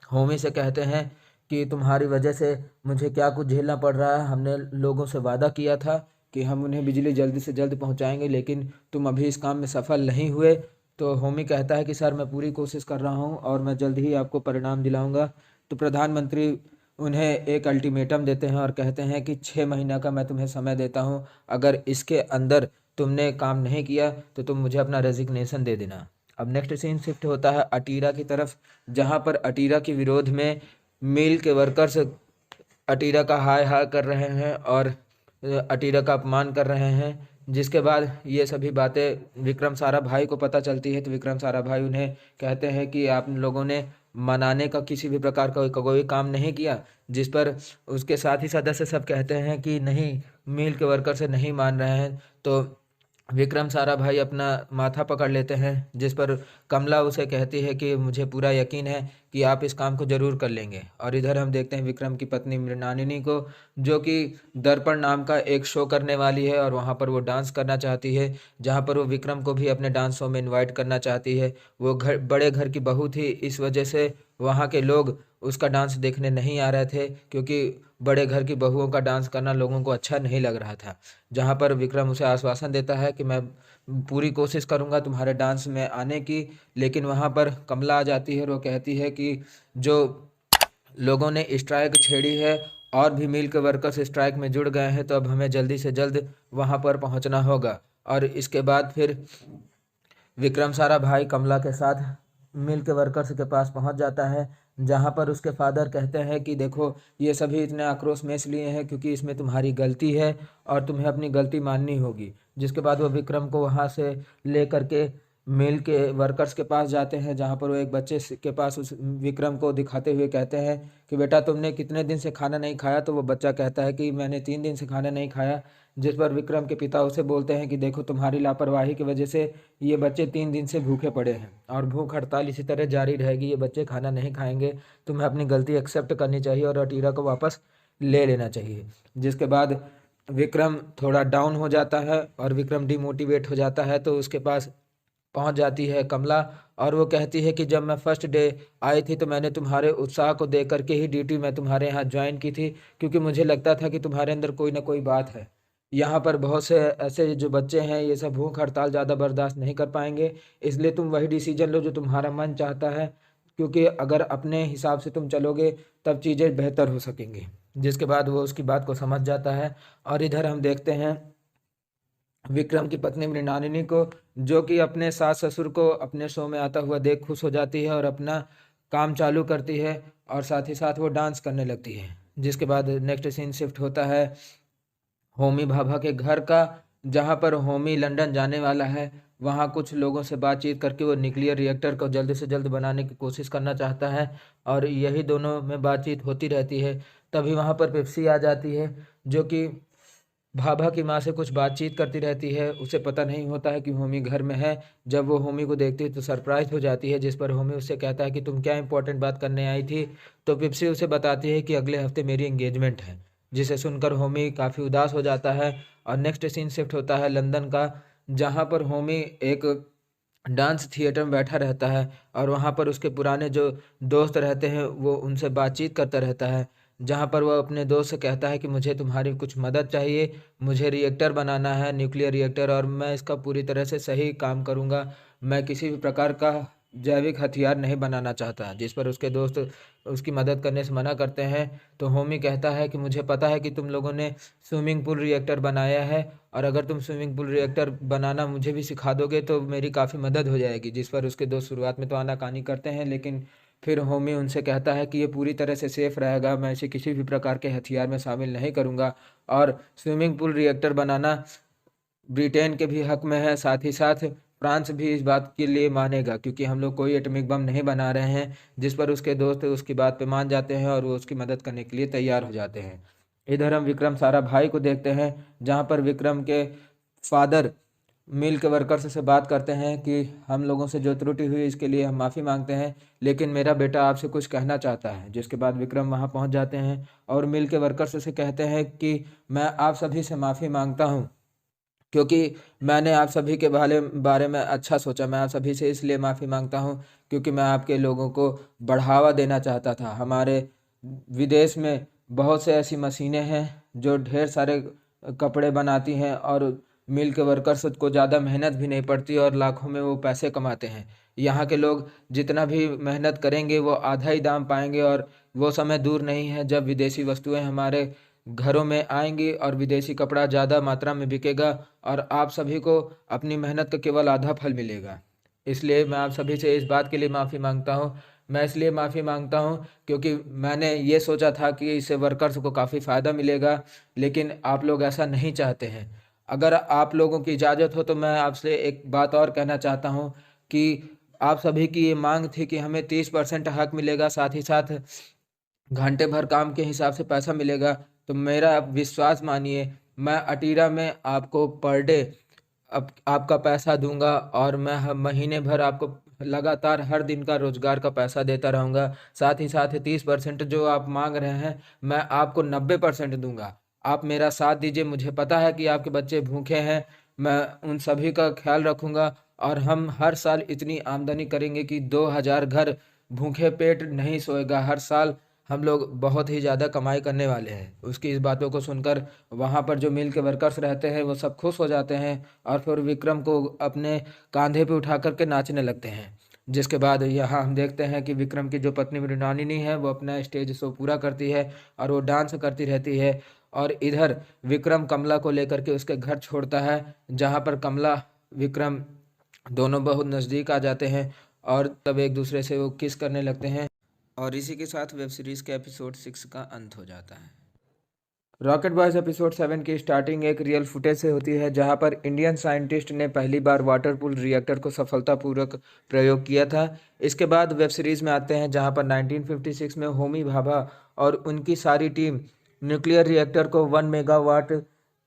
होमी से कहते हैं कि तुम्हारी वजह से मुझे क्या कुछ झेलना पड़ रहा है। हमने लोगों से वादा किया था कि हम उन्हें बिजली जल्दी से जल्द पहुंचाएंगे, लेकिन तुम अभी इस काम में सफल नहीं हुए। तो होमी कहता है कि सर, मैं पूरी कोशिश कर रहा हूं और मैं जल्द ही आपको परिणाम दिलाऊंगा। तो प्रधानमंत्री उन्हें एक अल्टीमेटम देते हैं और कहते हैं कि 6 महीना का मैं तुम्हें समय देता हूँ, अगर इसके अंदर तुमने काम नहीं किया तो तुम मुझे अपना रेजिग्नेशन दे देना। अब नेक्स्ट सीन शिफ्ट होता है अटीरा की तरफ, जहाँ पर अटीरा के विरोध में मिल के वर्कर्स अटीरा का हाय हाय कर रहे हैं और अटीरा का अपमान कर रहे हैं। जिसके बाद ये सभी बातें विक्रम साराभाई को पता चलती है, तो विक्रम साराभाई उन्हें कहते हैं कि आप लोगों ने मनाने का किसी भी प्रकार का कोई काम नहीं किया। जिस पर उसके साथी सदस्य सब कहते हैं कि नहीं, मिल के वर्कर से नहीं मान रहे हैं। तो विक्रम साराभाई अपना माथा पकड़ लेते हैं, जिस पर कमला उसे कहती है कि मुझे पूरा यकीन है कि आप इस काम को ज़रूर कर लेंगे। और इधर हम देखते हैं विक्रम की पत्नी मृणालिनी को, जो कि दर्पण नाम का एक शो करने वाली है और वहाँ पर वो डांस करना चाहती है, जहाँ पर वो विक्रम को भी अपने डांस शो में इनवाइट करना चाहती है। वो बड़े घर की बहू थी, इस वजह से वहाँ के लोग उसका डांस देखने नहीं आ रहे थे, क्योंकि बड़े घर की बहुओं का डांस करना लोगों को अच्छा नहीं लग रहा था। जहाँ पर विक्रम उसे आश्वासन देता है कि मैं पूरी कोशिश करूँगा तुम्हारे डांस में आने की। लेकिन वहाँ पर कमला आ जाती है और वो कहती है कि जो लोगों ने स्ट्राइक छेड़ी है और भी मिल के वर्कर्स स्ट्राइक में जुड़ गए हैं, तो अब हमें जल्दी से जल्द वहाँ पर पहुँचना होगा। और इसके बाद फिर विक्रम साराभाई कमला के साथ मिल के वर्कर्स के पास पहुंच जाता है, जहां पर उसके फादर कहते हैं कि देखो, ये सभी इतने आक्रोश में इसलिए हैं क्योंकि इसमें तुम्हारी गलती है और तुम्हें अपनी गलती माननी होगी। जिसके बाद वो विक्रम को वहां से ले करके मिल के वर्कर्स के पास जाते हैं, जहां पर वो एक बच्चे के पास उस विक्रम को दिखाते हुए कहते हैं कि बेटा तुमने कितने दिन से खाना नहीं खाया। तो वो बच्चा कहता है कि मैंने 3 दिन से खाना नहीं खाया। जिस पर विक्रम के पिता उसे बोलते हैं कि देखो, तुम्हारी लापरवाही की वजह से ये बच्चे 3 दिन से भूखे पड़े हैं और भूख हड़ताल इसी तरह जारी रहेगी, ये बच्चे खाना नहीं खाएंगे। तुम्हें अपनी गलती एक्सेप्ट करनी चाहिए और अटीरा को वापस ले लेना चाहिए। जिसके बाद विक्रम थोड़ा डाउन हो जाता है और विक्रम डिमोटिवेट हो जाता है, तो उसके पास पहुंच जाती है कमला और वो कहती है कि जब मैं फर्स्ट डे आई थी तो मैंने तुम्हारे उत्साह को देख करके ही ड्यूटी मैं तुम्हारे यहाँ ज्वाइन की थी, क्योंकि मुझे लगता था कि तुम्हारे अंदर कोई ना कोई बात है। यहाँ पर बहुत से ऐसे जो बच्चे हैं, ये सब भूख हड़ताल ज़्यादा बर्दाश्त नहीं कर पाएंगे, इसलिए तुम वही डिसीजन लो जो तुम्हारा मन चाहता है, क्योंकि अगर अपने हिसाब से तुम चलोगे तब चीज़ें बेहतर हो सकेंगी। जिसके बाद वो उसकी बात को समझ जाता है। और इधर हम देखते हैं विक्रम की पत्नी मृणालिनी को, जो कि अपने सास ससुर को अपने शो में आता हुआ देख खुश हो जाती है और अपना काम चालू करती है और साथ ही साथ वो डांस करने लगती है। जिसके बाद नेक्स्ट सीन शिफ्ट होता है होमी भाभा के घर का, जहाँ पर होमी लंदन जाने वाला है। वहाँ कुछ लोगों से बातचीत करके वो न्यूक्लियर रिएक्टर को जल्द से जल्द बनाने की कोशिश करना चाहता है और यही दोनों में बातचीत होती रहती है। तभी वहाँ पर पेप्सी आ जाती है, जो कि भाभा की माँ से कुछ बातचीत करती रहती है। उसे पता नहीं होता है कि होमी घर में है। जब वो होमी को देखती है तो सरप्राइज हो जाती है, जिस पर होमी उससे कहता है कि तुम क्या इंपॉर्टेंट बात करने आई थी। तो पिप्सी उसे बताती है कि अगले हफ्ते मेरी एंगेजमेंट है, जिसे सुनकर होमी काफ़ी उदास हो जाता है। और नेक्स्ट सीन शिफ्ट होता है लंदन का, जहाँ पर होमी एक डांस थिएटर में बैठा रहता है और वहाँ पर उसके पुराने जो दोस्त रहते हैं वो उनसे बातचीत करता रहता है। जहाँ पर वह अपने दोस्त से कहता है कि मुझे तुम्हारी कुछ मदद चाहिए, मुझे रिएक्टर बनाना है, न्यूक्लियर रिएक्टर, और मैं इसका पूरी तरह से सही काम करूँगा। मैं किसी भी प्रकार का जैविक हथियार नहीं बनाना चाहता। जिस पर उसके दोस्त उसकी मदद करने से मना करते हैं। तो होमी कहता है कि मुझे पता है कि तुम लोगों ने स्विमिंग पूल रिएक्टर बनाया है, और अगर तुम स्विमिंग पूल रिएक्टर बनाना मुझे भी सिखा दोगे तो मेरी काफ़ी मदद हो जाएगी। जिस पर उसके दोस्त शुरुआत में तो आनाकानी करते हैं, लेकिन फिर होमी उनसे कहता है कि ये पूरी तरह से सेफ़ रहेगा, मैं इसे किसी भी प्रकार के हथियार में शामिल नहीं करूँगा। और स्विमिंग पूल रिएक्टर बनाना ब्रिटेन के भी हक में है, साथ ही साथ फ्रांस भी इस बात के लिए मानेगा, क्योंकि हम लोग कोई एटॉमिक बम नहीं बना रहे हैं। जिस पर उसके दोस्त उसकी बात पे मान जाते हैं और वो उसकी मदद करने के लिए तैयार हो जाते हैं। इधर हम विक्रम साराभाई को देखते हैं, जहाँ पर विक्रम के फादर मिल के वर्कर्स से बात करते हैं कि हम लोगों से जो त्रुटि हुई इसके लिए हम माफ़ी मांगते हैं, लेकिन मेरा बेटा आपसे कुछ कहना चाहता है। जिसके बाद विक्रम वहाँ पहुँच जाते हैं और मिल के वर्कर्स से कहते हैं कि मैं आप सभी से माफ़ी मांगता हूँ, क्योंकि मैंने आप सभी के बारे में अच्छा सोचा। मैं आप सभी से इसलिए माफ़ी मांगता हूँ क्योंकि मैं आपके लोगों को बढ़ावा देना चाहता था। हमारे विदेश में बहुत से ऐसी मशीनें हैं जो ढेर सारे कपड़े बनाती हैं और मिल के वर्कर्स को ज़्यादा मेहनत भी नहीं पड़ती और लाखों में वो पैसे कमाते हैं। यहाँ के लोग जितना भी मेहनत करेंगे वो आधा ही दाम पाएंगे और वो समय दूर नहीं है जब विदेशी वस्तुएं हमारे घरों में आएंगी और विदेशी कपड़ा ज़्यादा मात्रा में बिकेगा और आप सभी को अपनी मेहनत का केवल आधा फल मिलेगा। इसलिए मैं आप सभी से इस बात के लिए माफ़ी मांगता हूँ। मैं इसलिए माफ़ी मांगता हूँ क्योंकि मैंने ये सोचा था कि इससे वर्कर्स को काफ़ी फ़ायदा मिलेगा, लेकिन आप लोग ऐसा नहीं चाहते हैं। अगर आप लोगों की इजाज़त हो तो मैं आपसे एक बात और कहना चाहता हूँ कि आप सभी की ये मांग थी कि हमें 30% हक मिलेगा, साथ ही साथ घंटे भर काम के हिसाब से पैसा मिलेगा। तो मेरा विश्वास मानिए, मैं अटीरा में आपको पर डे आपका पैसा दूंगा और मैं महीने भर आपको लगातार हर दिन का रोजगार का पैसा देता रहूंगा। साथ ही साथ 30% जो आप मांग रहे हैं मैं आपको 90% दूंगा। आप मेरा साथ दीजिए। मुझे पता है कि आपके बच्चे भूखे हैं, मैं उन सभी का ख्याल रखूंगा और हम हर साल इतनी आमदनी करेंगे कि 2000 घर भूखे पेट नहीं सोएगा। हर साल हम लोग बहुत ही ज़्यादा कमाई करने वाले हैं। उसकी इस बातों को सुनकर वहाँ पर जो मिल के वर्कर्स रहते हैं वो सब खुश हो जाते हैं और फिर विक्रम को अपने कांधे पे उठा करके नाचने लगते हैं। जिसके बाद यहाँ हम देखते हैं कि विक्रम की जो पत्नी मृणालिनी है वो अपना स्टेज शो पूरा करती है और वो डांस करती रहती है। और इधर विक्रम कमला को लेकर के उसके घर छोड़ता है, जहाँ पर कमला विक्रम दोनों बहुत नज़दीक आ जाते हैं और तब एक दूसरे से वो किस करने लगते हैं। और इसी के साथ वेब सीरीज़ के एपिसोड 6 का अंत हो जाता है। रॉकेट बॉयज एपिसोड 7 की स्टार्टिंग एक रियल फुटेज से होती है, जहां पर इंडियन साइंटिस्ट ने पहली बार वाटर कूल रिएक्टर को सफलतापूर्वक प्रयोग किया था। इसके बाद वेब सीरीज में आते हैं जहां पर 1956 में होमी भाभा और उनकी सारी टीम न्यूक्लियर रिएक्टर को 1 मेगावाट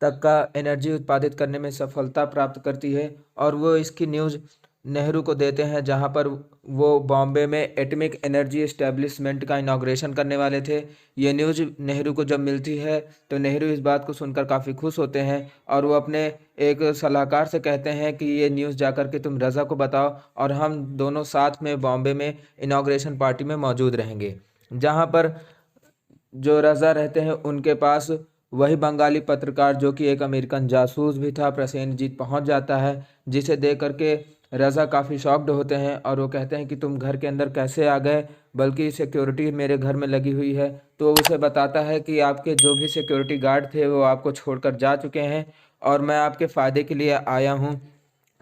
तक का एनर्जी उत्पादित करने में सफलता प्राप्त करती है और वो इसकी न्यूज़ नेहरू को देते हैं, जहां पर वो बॉम्बे में एटॉमिक एनर्जी एस्टेब्लिशमेंट का इनाग्रेशन करने वाले थे। ये न्यूज़ नेहरू को जब मिलती है तो नेहरू इस बात को सुनकर काफ़ी खुश होते हैं और वो अपने एक सलाहकार से कहते हैं कि ये न्यूज़ जाकर के तुम रज़ा को बताओ और हम दोनों साथ में बॉम्बे में इनाग्रेशन पार्टी में मौजूद रहेंगे। जहाँ पर जो रज़ा रहते हैं उनके पास वही बंगाली पत्रकार जो कि एक अमेरिकन जासूस भी था प्रसेनजीत पहुंच जाता है, जिसे देख करके रज़ा काफ़ी शॉक्ड होते हैं और वो कहते हैं कि तुम घर के अंदर कैसे आ गए, बल्कि सिक्योरिटी मेरे घर में लगी हुई है। तो उसे बताता है कि आपके जो भी सिक्योरिटी गार्ड थे वो आपको छोड़कर जा चुके हैं और मैं आपके फ़ायदे के लिए आया हूँ।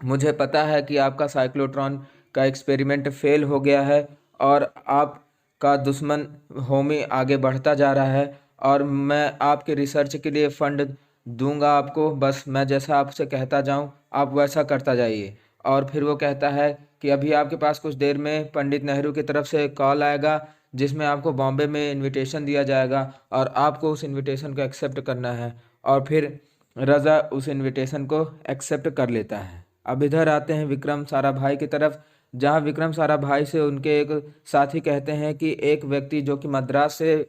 मुझे पता है कि आपका साइक्लोट्रॉन का एक्सपेरिमेंट फेल हो गया है और आपका दुश्मन होमी आगे बढ़ता जा रहा है और मैं आपके रिसर्च के लिए फंड दूंगा आपको, बस मैं जैसा आपसे कहता जाऊं आप वैसा करता जाइए। और फिर वो कहता है कि अभी आपके पास कुछ देर में पंडित नेहरू की तरफ से कॉल आएगा, जिसमें आपको बॉम्बे में इनविटेशन दिया जाएगा और आपको उस इनविटेशन को एक्सेप्ट करना है। और फिर रज़ा उस इनविटेशन को एक्सेप्ट कर लेता है। अब इधर आते हैं विक्रम साराभाई की तरफ, जहां विक्रम साराभाई से उनके एक साथी कहते हैं कि एक व्यक्ति जो कि मद्रास से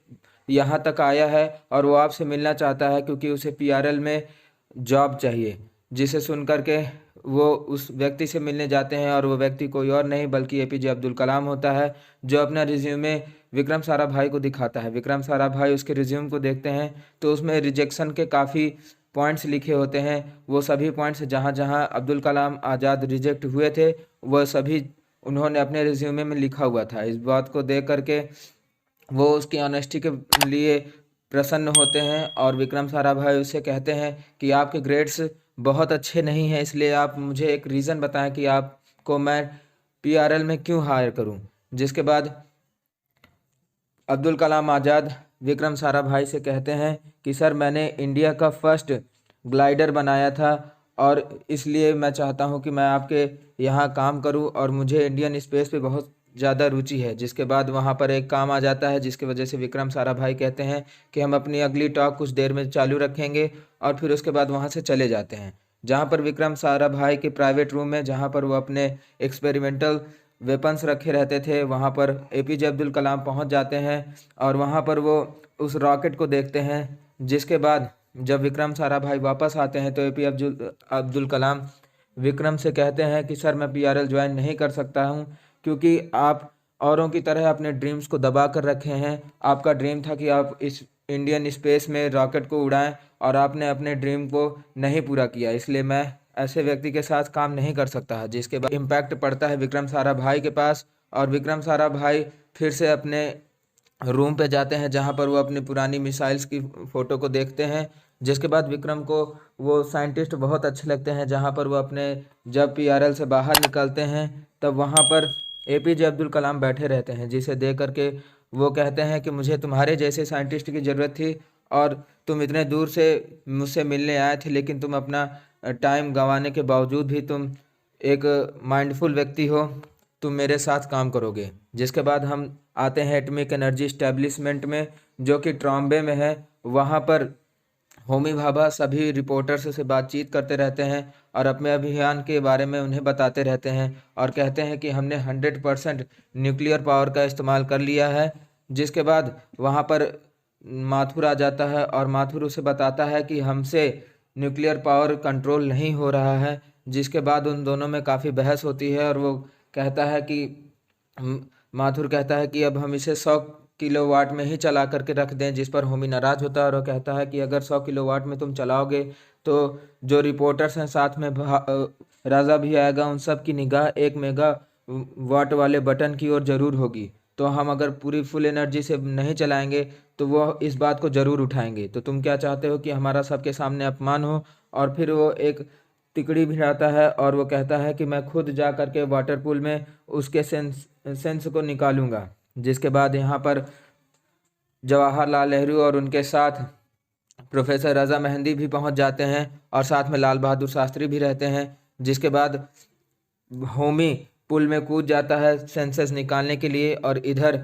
यहाँ तक आया है और वो आपसे मिलना चाहता है क्योंकि उसे पीआरएल में जॉब चाहिए। जिसे सुन करके वो उस व्यक्ति से मिलने जाते हैं और वो व्यक्ति कोई और नहीं बल्कि एपीजे अब्दुल कलाम होता है, जो अपना रिज्यूमे विक्रम साराभाई को दिखाता है। विक्रम साराभाई उसके रिज्यूम को देखते हैं तो उसमें रिजेक्शन के काफ़ी पॉइंट्स लिखे होते हैं। वो सभी पॉइंट्स जहाँ जहाँ अब्दुल कलाम आज़ाद रिजेक्ट हुए थे वह सभी उन्होंने अपने रिज्यूमे में लिखा हुआ था। इस बात को देख करके वो उसकी ऑनेस्टी के लिए प्रसन्न होते हैं और विक्रम साराभाई उससे कहते हैं कि आपके ग्रेड्स बहुत अच्छे नहीं हैं, इसलिए आप मुझे एक रीज़न बताएं कि आपको मैं पीआरएल में क्यों हायर करूं। जिसके बाद अब्दुल कलाम आज़ाद विक्रम साराभाई से कहते हैं कि सर मैंने इंडिया का फर्स्ट ग्लाइडर बनाया था और इसलिए मैं चाहता हूं कि मैं आपके यहाँ काम करूं और मुझे इंडियन स्पेस पे बहुत ज़्यादा रुचि है। जिसके बाद वहाँ पर एक काम आ जाता है जिसकी वजह से विक्रम साराभाई कहते हैं कि हम अपनी अगली टॉक कुछ देर में चालू रखेंगे और फिर उसके बाद वहाँ से चले जाते हैं। जहाँ पर विक्रम साराभाई के प्राइवेट रूम में जहाँ पर वो अपने एक्सपेरिमेंटल वेपन्स रखे रहते थे वहाँ पर एपीजे अब्दुल कलाम पहुँच जाते हैं और वहाँ पर वो उस रॉकेट को देखते हैं। जिसके बाद जब विक्रम साराभाई वापस आते हैं तो अब्दुल कलाम विक्रम से कहते हैं कि सर मैं पीआरएल ज्वाइन नहीं कर सकता हूँ क्योंकि आप औरों की तरह अपने ड्रीम्स को दबा कर रखे हैं। आपका ड्रीम था कि आप इस इंडियन स्पेस में रॉकेट को उड़ाएं और आपने अपने ड्रीम को नहीं पूरा किया, इसलिए मैं ऐसे व्यक्ति के साथ काम नहीं कर सकता है। जिसके बाद इम्पैक्ट पड़ता है विक्रम साराभाई के पास, और विक्रम साराभाई फिर से अपने रूम पे जाते हैं जहाँ पर वो अपनी पुरानी मिसाइल्स की फ़ोटो को देखते हैं। जिसके बाद विक्रम को वो साइंटिस्ट बहुत अच्छे लगते हैं, जहाँ पर वो अपने जब पीआरएल से बाहर निकलते हैं तब वहाँ पर एपीजे अब्दुल कलाम बैठे रहते हैं, जिसे देख करके वो कहते हैं कि मुझे तुम्हारे जैसे साइंटिस्ट की ज़रूरत थी और तुम इतने दूर से मुझसे मिलने आए थे, लेकिन तुम अपना टाइम गंवाने के बावजूद भी तुम एक माइंडफुल व्यक्ति हो, तुम मेरे साथ काम करोगे। जिसके बाद हम आते हैं एटॉमिक एनर्जी इस्टेब्लिशमेंट में, जो कि ट्रॉम्बे में है। वहाँ पर होमी भाभा सभी रिपोर्टर्स से बातचीत करते रहते हैं और अपने अभियान के बारे में उन्हें बताते रहते हैं और कहते हैं कि हमने 100% न्यूक्लियर पावर का इस्तेमाल कर लिया है। जिसके बाद वहाँ पर माथुर आ जाता है और माथुर उसे बताता है कि हमसे न्यूक्लियर पावर कंट्रोल नहीं हो रहा है। जिसके बाद उन दोनों में काफ़ी बहस होती है और वो कहता है कि माथुर कहता है कि अब हम इसे 100 किलोवाट में ही चला करके रख दें, जिस पर होमी नाराज होता है और वो कहता है कि अगर 100 किलोवाट में तुम चलाओगे तो जो रिपोर्टर्स हैं साथ में राजा भी आएगा, उन सब की निगाह 1 मेगा वाट वाले बटन की ओर जरूर होगी। तो हम अगर पूरी फुल एनर्जी से नहीं चलाएंगे तो वो इस बात को ज़रूर उठाएंगे। तो तुम क्या चाहते हो कि हमारा सबके सामने अपमान हो? और फिर वो एक तिकड़ी भिड़ाता है और वो कहता है कि मैं खुद जा करके वाटर पूल में उसके सेंस को निकालूंगा। जिसके बाद यहाँ पर जवाहरलाल नेहरू और उनके साथ प्रोफेसर रज़ा मेहंदी भी पहुँच जाते हैं और साथ में लाल बहादुर शास्त्री भी रहते हैं। जिसके बाद होमी पुल में कूद जाता है सेंसस निकालने के लिए और इधर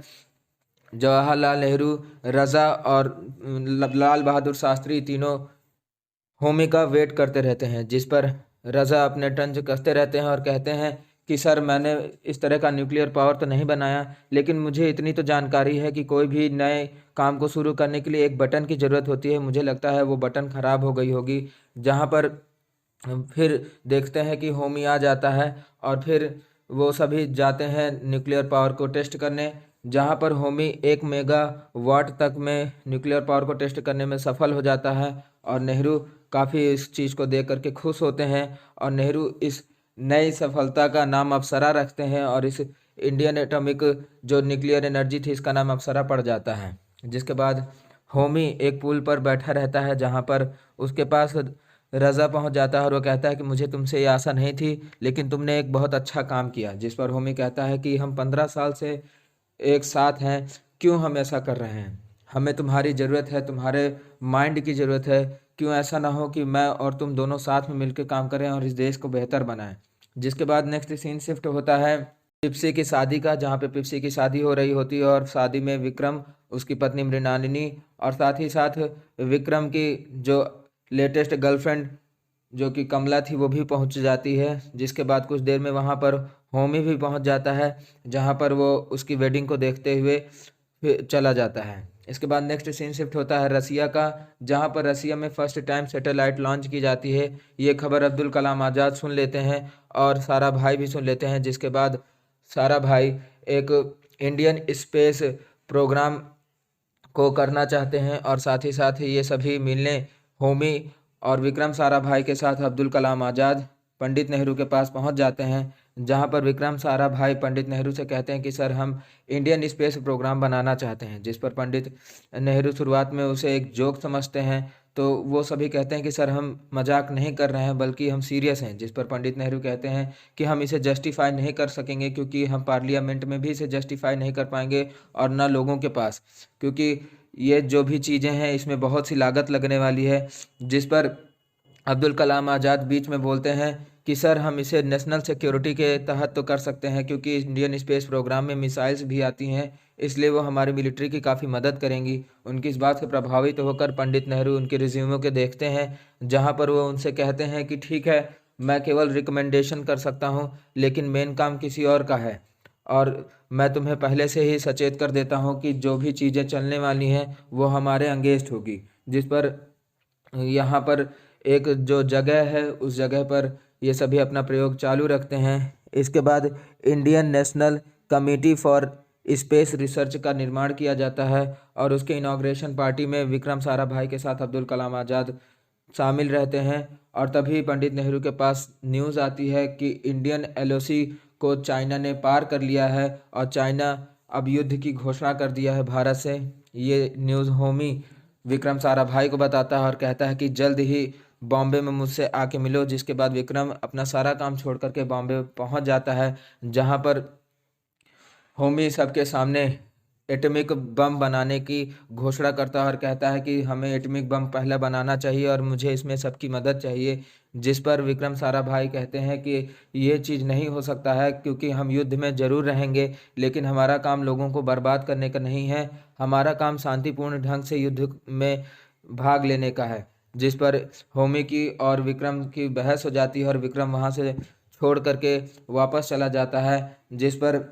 जवाहरलाल नेहरू, रज़ा और लाल बहादुर शास्त्री तीनों होमी का वेट करते रहते हैं। जिस पर रज़ा अपने तंज कसते रहते हैं और कहते हैं कि सर, मैंने इस तरह का न्यूक्लियर पावर तो नहीं बनाया, लेकिन मुझे इतनी तो जानकारी है कि कोई भी नए काम को शुरू करने के लिए एक बटन की ज़रूरत होती है। मुझे लगता है वो बटन ख़राब हो गई होगी। जहाँ पर फिर देखते हैं कि होमी आ जाता है और फिर वो सभी जाते हैं न्यूक्लियर पावर को टेस्ट करने, जहाँ पर होमी 1 मेगा वाट तक में न्यूक्लियर पावर को टेस्ट करने में सफल हो जाता है। और नेहरू काफ़ी इस चीज़ को देख करके खुश होते हैं और नेहरू इस नई सफलता का नाम अप्सरा रखते हैं और इस इंडियन एटॉमिक जो न्यूक्लियर एनर्जी थी इसका नाम अप्सरा पड़ जाता है। जिसके बाद होमी एक पुल पर बैठा रहता है जहाँ पर उसके पास रज़ा पहुँच जाता है और वो कहता है कि मुझे तुमसे ये आशा नहीं थी, लेकिन तुमने एक बहुत अच्छा काम किया। जिस पर होमी कहता है कि हम 15 साल से एक साथ हैं, क्यों हम ऐसा कर रहे हैं? हमें तुम्हारी ज़रूरत है, तुम्हारे माइंड की ज़रूरत है। क्यों ऐसा ना हो कि मैं और तुम दोनों साथ में मिलकर काम करें और इस देश को बेहतर बनाएं। जिसके बाद नेक्स्ट सीन शिफ्ट होता है पिप्सी की शादी का, जहाँ पे पिप्सी की शादी हो रही होती है और शादी में विक्रम, उसकी पत्नी मृणालिनी और साथ ही साथ विक्रम की जो लेटेस्ट गर्लफ्रेंड जो कि कमला थी वो भी पहुंच जाती है। जिसके बाद कुछ देर में वहां पर होमी भी पहुंच जाता है, जहां पर वो उसकी वेडिंग को देखते हुए फिर चला जाता है। इसके बाद नेक्स्ट सीन शिफ्ट होता है रसिया का, जहां पर रसिया में फर्स्ट टाइम सैटेलाइट लॉन्च की जाती है। ये खबर अब्दुल कलाम आज़ाद सुन लेते हैं और सारा भाई भी सुन लेते हैं। जिसके बाद सारा भाई एक इंडियन स्पेस प्रोग्राम को करना चाहते हैं और साथ ही साथ ये सभी मिलने होमी और विक्रम साराभाई के साथ अब्दुल कलाम आज़ाद पंडित नेहरू के पास पहुंच जाते हैं, जहां पर विक्रम साराभाई पंडित नेहरू से कहते हैं कि सर, हम इंडियन स्पेस प्रोग्राम बनाना चाहते हैं। जिस पर पंडित नेहरू शुरुआत में उसे एक जोक समझते हैं, तो वो सभी कहते हैं कि सर, हम मजाक नहीं कर रहे हैं बल्कि हम सीरियस हैं। जिस पर पंडित नेहरू कहते हैं कि हम इसे जस्टिफाई नहीं कर सकेंगे, क्योंकि हम पार्लियामेंट में भी इसे जस्टिफाई नहीं कर पाएंगे और ना लोगों के पास, क्योंकि ये जो भी चीज़ें हैं इसमें बहुत सी लागत लगने वाली है। जिस पर अब्दुल कलाम आज़ाद बीच में बोलते हैं कि सर, हम इसे नेशनल सिक्योरिटी के तहत तो कर सकते हैं, क्योंकि इंडियन स्पेस प्रोग्राम में मिसाइल्स भी आती हैं, इसलिए वो हमारी मिलिट्री की काफ़ी मदद करेंगी। उनकी इस बात से प्रभावित होकर पंडित नेहरू उनके रिज्यूमों के देखते हैं, जहां पर वो उनसे कहते हैं कि ठीक है, मैं केवल रिकमेंडेशन कर सकता हूं, लेकिन मेन काम किसी और का है और मैं तुम्हें पहले से ही सचेत कर देता हूं कि जो भी चीज़ें चलने वाली हैं वो हमारे अगेंस्ट होगी। जिस पर यहाँ पर एक जो जगह है उस जगह पर ये सभी अपना प्रयोग चालू रखते हैं। इसके बाद Indian national committee for space research का निर्माण किया जाता है और उसके इनॉग्रेशन पार्टी में विक्रम साराभाई के साथ अब्दुल कलाम आज़ाद शामिल रहते हैं। और तभी पंडित नेहरू के पास न्यूज़ आती है कि इंडियन एलओसी को चाइना ने पार कर लिया है और चाइना अब युद्ध की घोषणा कर दिया है भारत से। ये न्यूज़ होमी विक्रम साराभाई को बताता है और कहता है कि जल्द ही बॉम्बे में मुझसे आके मिलो। जिसके बाद विक्रम अपना सारा काम छोड़ करके बॉम्बे पहुंच जाता है, जहां पर होमी सबके सामने एटॉमिक बम बनाने की घोषणा करता है और कहता है कि हमें एटॉमिक बम पहले बनाना चाहिए और मुझे इसमें सबकी मदद चाहिए। जिस पर विक्रम साराभाई कहते हैं कि ये चीज़ नहीं हो सकता है, क्योंकि हम युद्ध में ज़रूर रहेंगे लेकिन हमारा काम लोगों को बर्बाद करने का नहीं है, हमारा काम शांतिपूर्ण ढंग से युद्ध में भाग लेने का है। जिस पर होमी की और विक्रम की बहस हो जाती है और विक्रम वहाँ से छोड़ करके वापस चला जाता है। जिस पर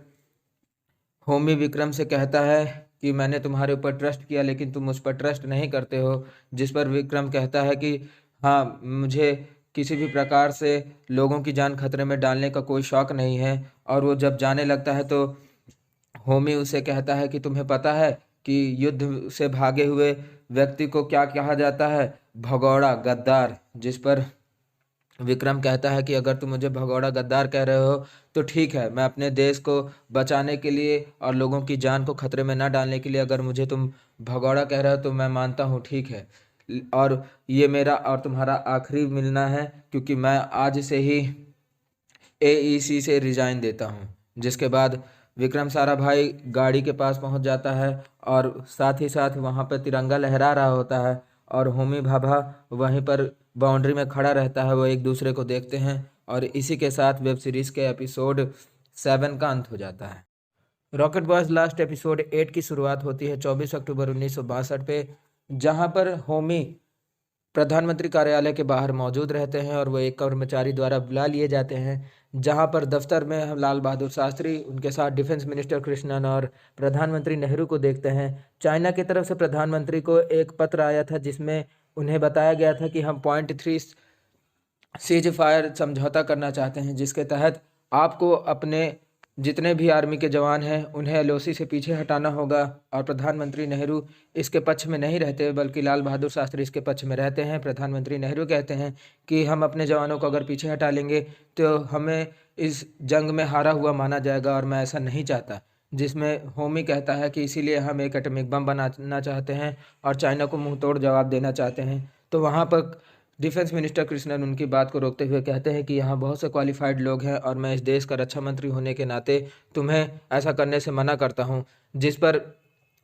होमी विक्रम से कहता है कि मैंने तुम्हारे ऊपर ट्रस्ट किया लेकिन तुम मुझ पर ट्रस्ट नहीं करते हो। जिस पर विक्रम कहता है कि हाँ, मुझे किसी भी प्रकार से लोगों की जान खतरे में डालने का कोई शौक नहीं है। और वो जब जाने लगता है तो होमी उसे कहता है कि तुम्हें पता है कि युद्ध से भागे हुए व्यक्ति को क्या कहा जाता है? भगौड़ा, गद्दार। जिस पर विक्रम कहता है कि अगर तुम मुझे भगौड़ा गद्दार कह रहे हो तो ठीक है, मैं अपने देश को बचाने के लिए और लोगों की जान को खतरे में न डालने के लिए अगर मुझे तुम भगौड़ा कह रहे हो तो मैं मानता हूँ, ठीक है। और ये मेरा और तुम्हारा आखिरी मिलना है, क्योंकि मैं आज से ही एईसी से रिजाइन देता हूँ। जिसके बाद विक्रम साराभाई गाड़ी के पास पहुँच जाता है और साथ ही साथ वहाँ पर तिरंगा लहरा रहा होता है और होमी भाभा वहीं पर बाउंड्री में खड़ा रहता है। वो एक दूसरे को देखते हैं और इसी के साथ वेब सीरीज़ के एपिसोड 7 का अंत हो जाता है। रॉकेट बॉयज लास्ट एपिसोड 8 की शुरुआत होती है 24 अक्टूबर 1962 पे, जहां पर होमी प्रधानमंत्री कार्यालय के बाहर मौजूद रहते हैं और वो एक कर्मचारी द्वारा बुला लिए जाते हैं, जहां पर दफ्तर में हम लाल बहादुर शास्त्री, उनके साथ डिफेंस मिनिस्टर कृष्णन और प्रधानमंत्री नेहरू को देखते हैं। चाइना की तरफ से प्रधानमंत्री को एक पत्र आया था जिसमें उन्हें बताया गया था कि हम .3 सीज फायर समझौता करना चाहते हैं, जिसके तहत आपको अपने जितने भी आर्मी के जवान हैं उन्हें एलओसी से पीछे हटाना होगा। और प्रधानमंत्री नेहरू इसके पक्ष में नहीं रहते बल्कि लाल बहादुर शास्त्री इसके पक्ष में रहते हैं। प्रधानमंत्री नेहरू कहते हैं कि हम अपने जवानों को अगर पीछे हटा लेंगे तो हमें इस जंग में हारा हुआ माना जाएगा और मैं ऐसा नहीं चाहता। जिसमें होमी कहता है कि इसीलिए हम एक एटॉमिक बम बनाना चाहते हैं और चाइना को मुंह तोड़ जवाब देना चाहते हैं। तो वहाँ पर डिफेंस मिनिस्टर कृष्णन उनकी बात को रोकते हुए कहते हैं कि यहाँ बहुत से क्वालिफाइड लोग हैं और मैं इस देश का रक्षा मंत्री होने के नाते तुम्हें ऐसा करने से मना करता हूँ। जिस पर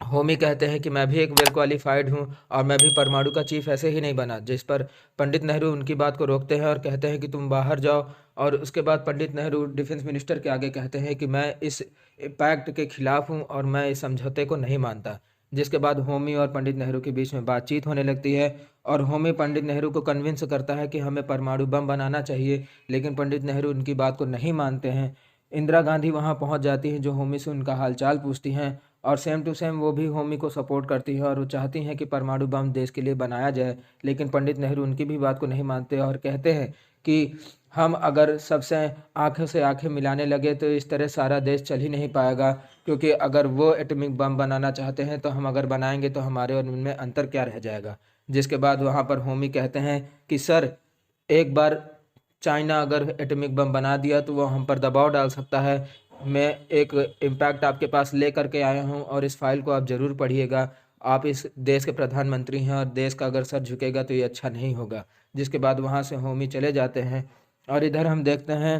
होमी कहते हैं कि मैं भी एक वेल क्वालिफाइड हूँ और मैं भी परमाणु का चीफ ऐसे ही नहीं बना। जिस पर पंडित नेहरू उनकी बात को रोकते हैं और कहते हैं कि तुम बाहर जाओ। और उसके बाद पंडित नेहरू डिफेंस मिनिस्टर के आगे कहते हैं कि मैं इस पैक्ट के खिलाफ हूँ और मैं इस समझौते को नहीं मानता। जिसके बाद होमी और पंडित नेहरू के बीच में बातचीत होने लगती है और होमी पंडित नेहरू को कन्विंस करता है कि हमें परमाणु बम बनाना चाहिए, लेकिन पंडित नेहरू उनकी बात को नहीं मानते हैं। इंदिरा गांधी वहां पहुंच जाती हैं, जो होमी से उनका हालचाल पूछती हैं और सेम टू सेम वो भी होमी को सपोर्ट करती है और वो चाहती हैं कि परमाणु बम देश के लिए बनाया जाए। लेकिन पंडित नेहरू उनकी भी बात को नहीं मानते और कहते हैं कि हम अगर सबसे आंखों से आंखें मिलाने लगे तो इस तरह सारा देश चल ही नहीं पाएगा, क्योंकि अगर वो एटॉमिक बम बनाना चाहते हैं तो हम अगर बनाएंगे तो हमारे और उनमें अंतर क्या रह जाएगा। जिसके बाद वहाँ पर होमी कहते हैं कि सर, एक बार चाइना अगर एटॉमिक बम बना दिया तो वो हम पर दबाव डाल सकता है। मैं एक इम्पैक्ट आपके पास ले करके आया हूँ और इस फाइल को आप ज़रूर पढ़िएगा। आप इस देश के प्रधानमंत्री हैं और देश का अगर सर झुकेगा तो ये अच्छा नहीं होगा। जिसके बाद वहाँ से होमी चले जाते हैं और इधर हम देखते हैं